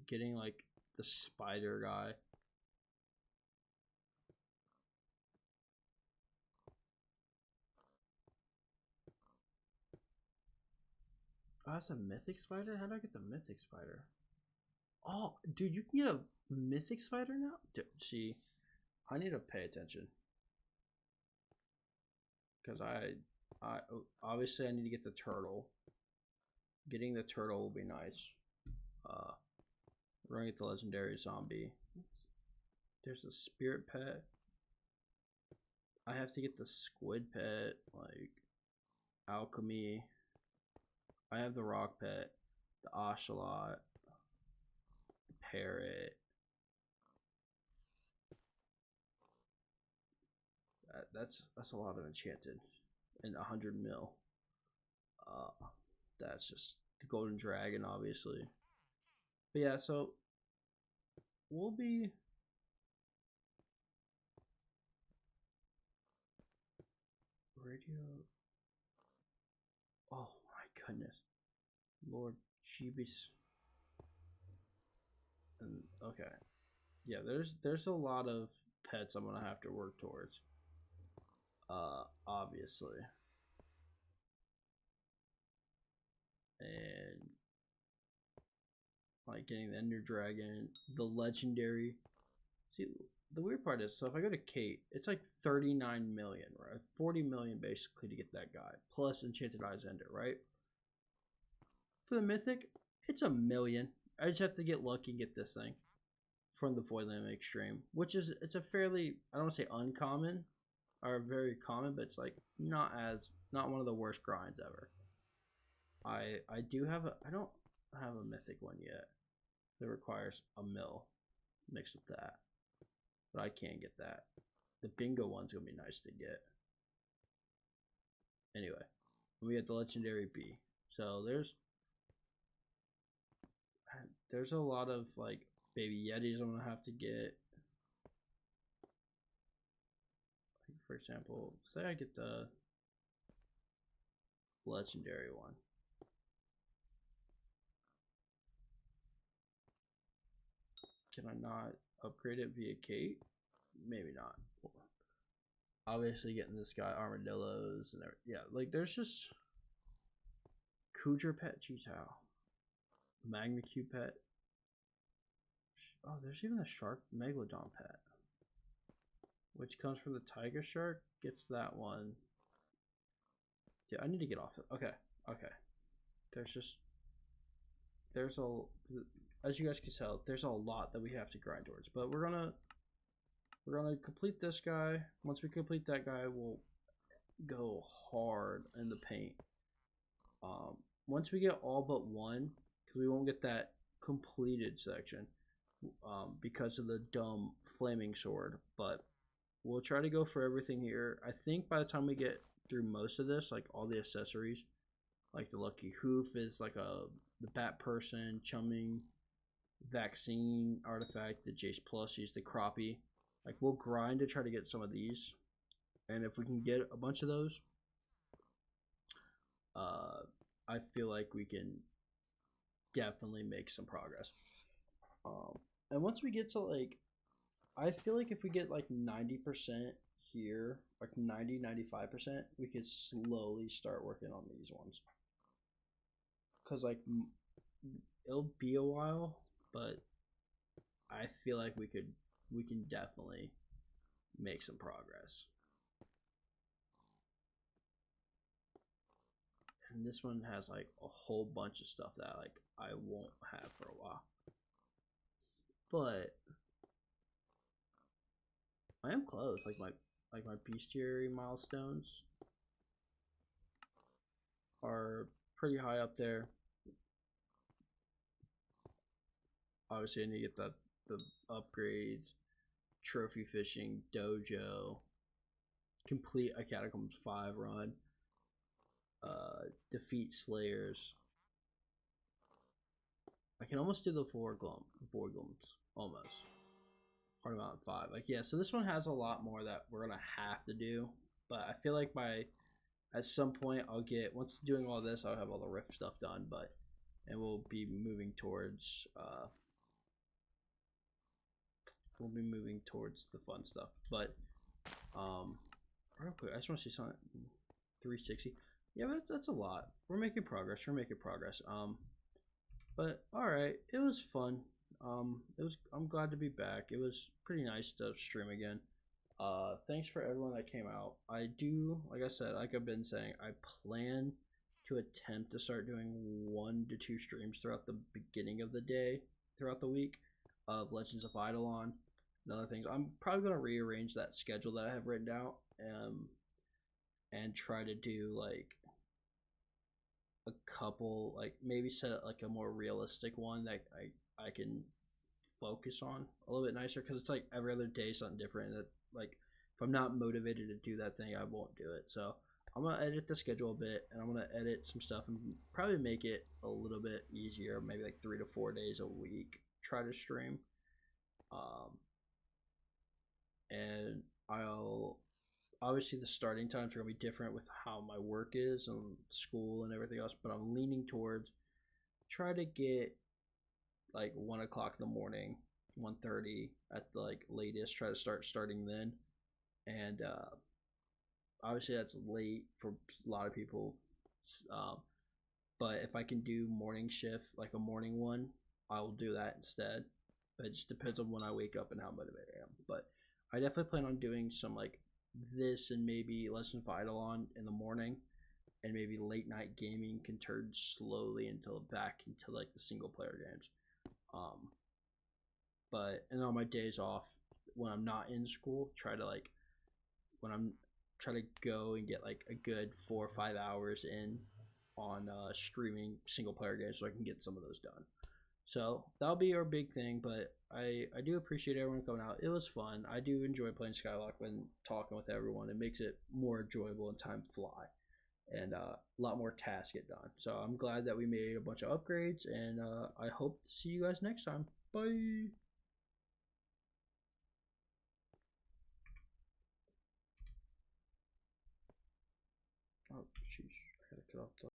getting like the spider guy. Oh, that's a mythic spider? How do I get the mythic spider? Oh, dude, you can get a mythic spider now? Dude, see, I need to pay attention. Because I obviously I need to get the turtle. Getting the turtle will be nice. We're gonna get the legendary zombie. There's a spirit pet. I have to get the squid pet, like alchemy. I have the rock pet, the ocelot, the parrot. That's a lot of enchanted, and 100 mil. That's just the golden dragon, obviously. But yeah, so we'll be radio. Oh my goodness, Lord Jeebus. And okay, yeah, there's a lot of pets I'm gonna have to work towards. Obviously, and like getting the Ender Dragon, the legendary. See, the weird part is, so if I go to Kate, it's like 39 million, right? 40 million basically to get that guy, plus Enchanted Eyes Ender, right? For the Mythic, it's 1 million. I just have to get lucky and get this thing from the Voidland Extreme, which is, it's a fairly, I don't want to say uncommon, or very common, but it's like not one of the worst grinds ever. I don't have a mythic one yet. That requires a mill mixed with that, but I can't get that. The bingo one's gonna be nice to get. Anyway, we get the legendary bee. So there's a lot of like baby yetis I'm gonna have to get. Like for example, say I get the legendary one. Can I not upgrade it via Kate? Maybe not. Obviously getting this guy armadillos and yeah, like there's just Kudra pet Jutao, Magma Q pet. Oh, there's even a shark Megalodon pet, which comes from the tiger shark. Gets that one. Dude, I need to get off it. Okay. There's just there's as you guys can tell, there's a lot that we have to grind towards. But we're gonna complete this guy. Once we complete that guy, we'll go hard in the paint. Once we get all but one, because we won't get that completed section because of the dumb flaming sword, but we'll try to go for everything here. I think by the time we get through most of this, like all the accessories, like the lucky hoof is like the bat person, chumming, vaccine artifact, the Jace plushies, the crappie. Like we'll grind to try to get some of these, and if we can get a bunch of those, I feel like we can definitely make some progress. And once we get to like, I feel like if we get like 90% here, like 95%, we could slowly start working on these ones. Cause like it'll be a while, but I feel like we can definitely make some progress. And this one has like a whole bunch of stuff that like I won't have for a while. But I am close. Like my bestiary milestones are pretty high up there. Obviously I need to get the upgrades, trophy fishing, dojo, complete a Catacombs 5 run, defeat slayers. I can almost do the four glums, almost. Hard Mountain 5. Like, yeah, so this one has a lot more that we're gonna have to do. But I feel like at some point I'll get, once doing all this, I'll have all the rift stuff done, and we'll be moving towards the fun stuff. But real quick, I just want to see something. 360. Yeah, but that's a lot. We're making progress. But all right, it was fun. I'm glad to be back. It was pretty nice to stream again. Thanks for everyone that came out. I do, like I said, like I've been saying, I plan to attempt to start doing 1 to 2 streams throughout the beginning of the day, throughout the week, of Legends of Eidolon and other things. I'm probably gonna rearrange that schedule that I have written out, and try to do like a couple, like maybe set like a more realistic one that I can focus on a little bit nicer, because it's like every other day something different. That like if I'm not motivated to do that thing, I won't do it. So I'm gonna edit the schedule a bit, and I'm gonna edit some stuff and probably make it a little bit easier, maybe like 3 to 4 days a week. Try to stream, and I'll obviously the starting times are gonna be different with how my work is and school and everything else. But I'm leaning towards try to get like 1 o'clock in the morning, 1:30 at the like latest. Try to starting then, and obviously that's late for a lot of people. But if I can do morning shift, like a morning one, I will do that instead. But it just depends on when I wake up and how motivated I am. But I definitely plan on doing some like this and maybe Legends of Eidolon in the morning, and maybe late night gaming can turn slowly until back into like the single player games. But and on my days off when I'm not in school, try to go and get like a good 4 or 5 hours in on streaming single player games so I can get some of those done. So that'll be our big thing. But I do appreciate everyone coming out. It was fun. I do enjoy playing Skyblock when talking with everyone. It makes it more enjoyable and time fly, and a lot more tasks get done. So I'm glad that we made a bunch of upgrades, and I hope to see you guys next time. Bye. Oh, jeez. I gotta cut off the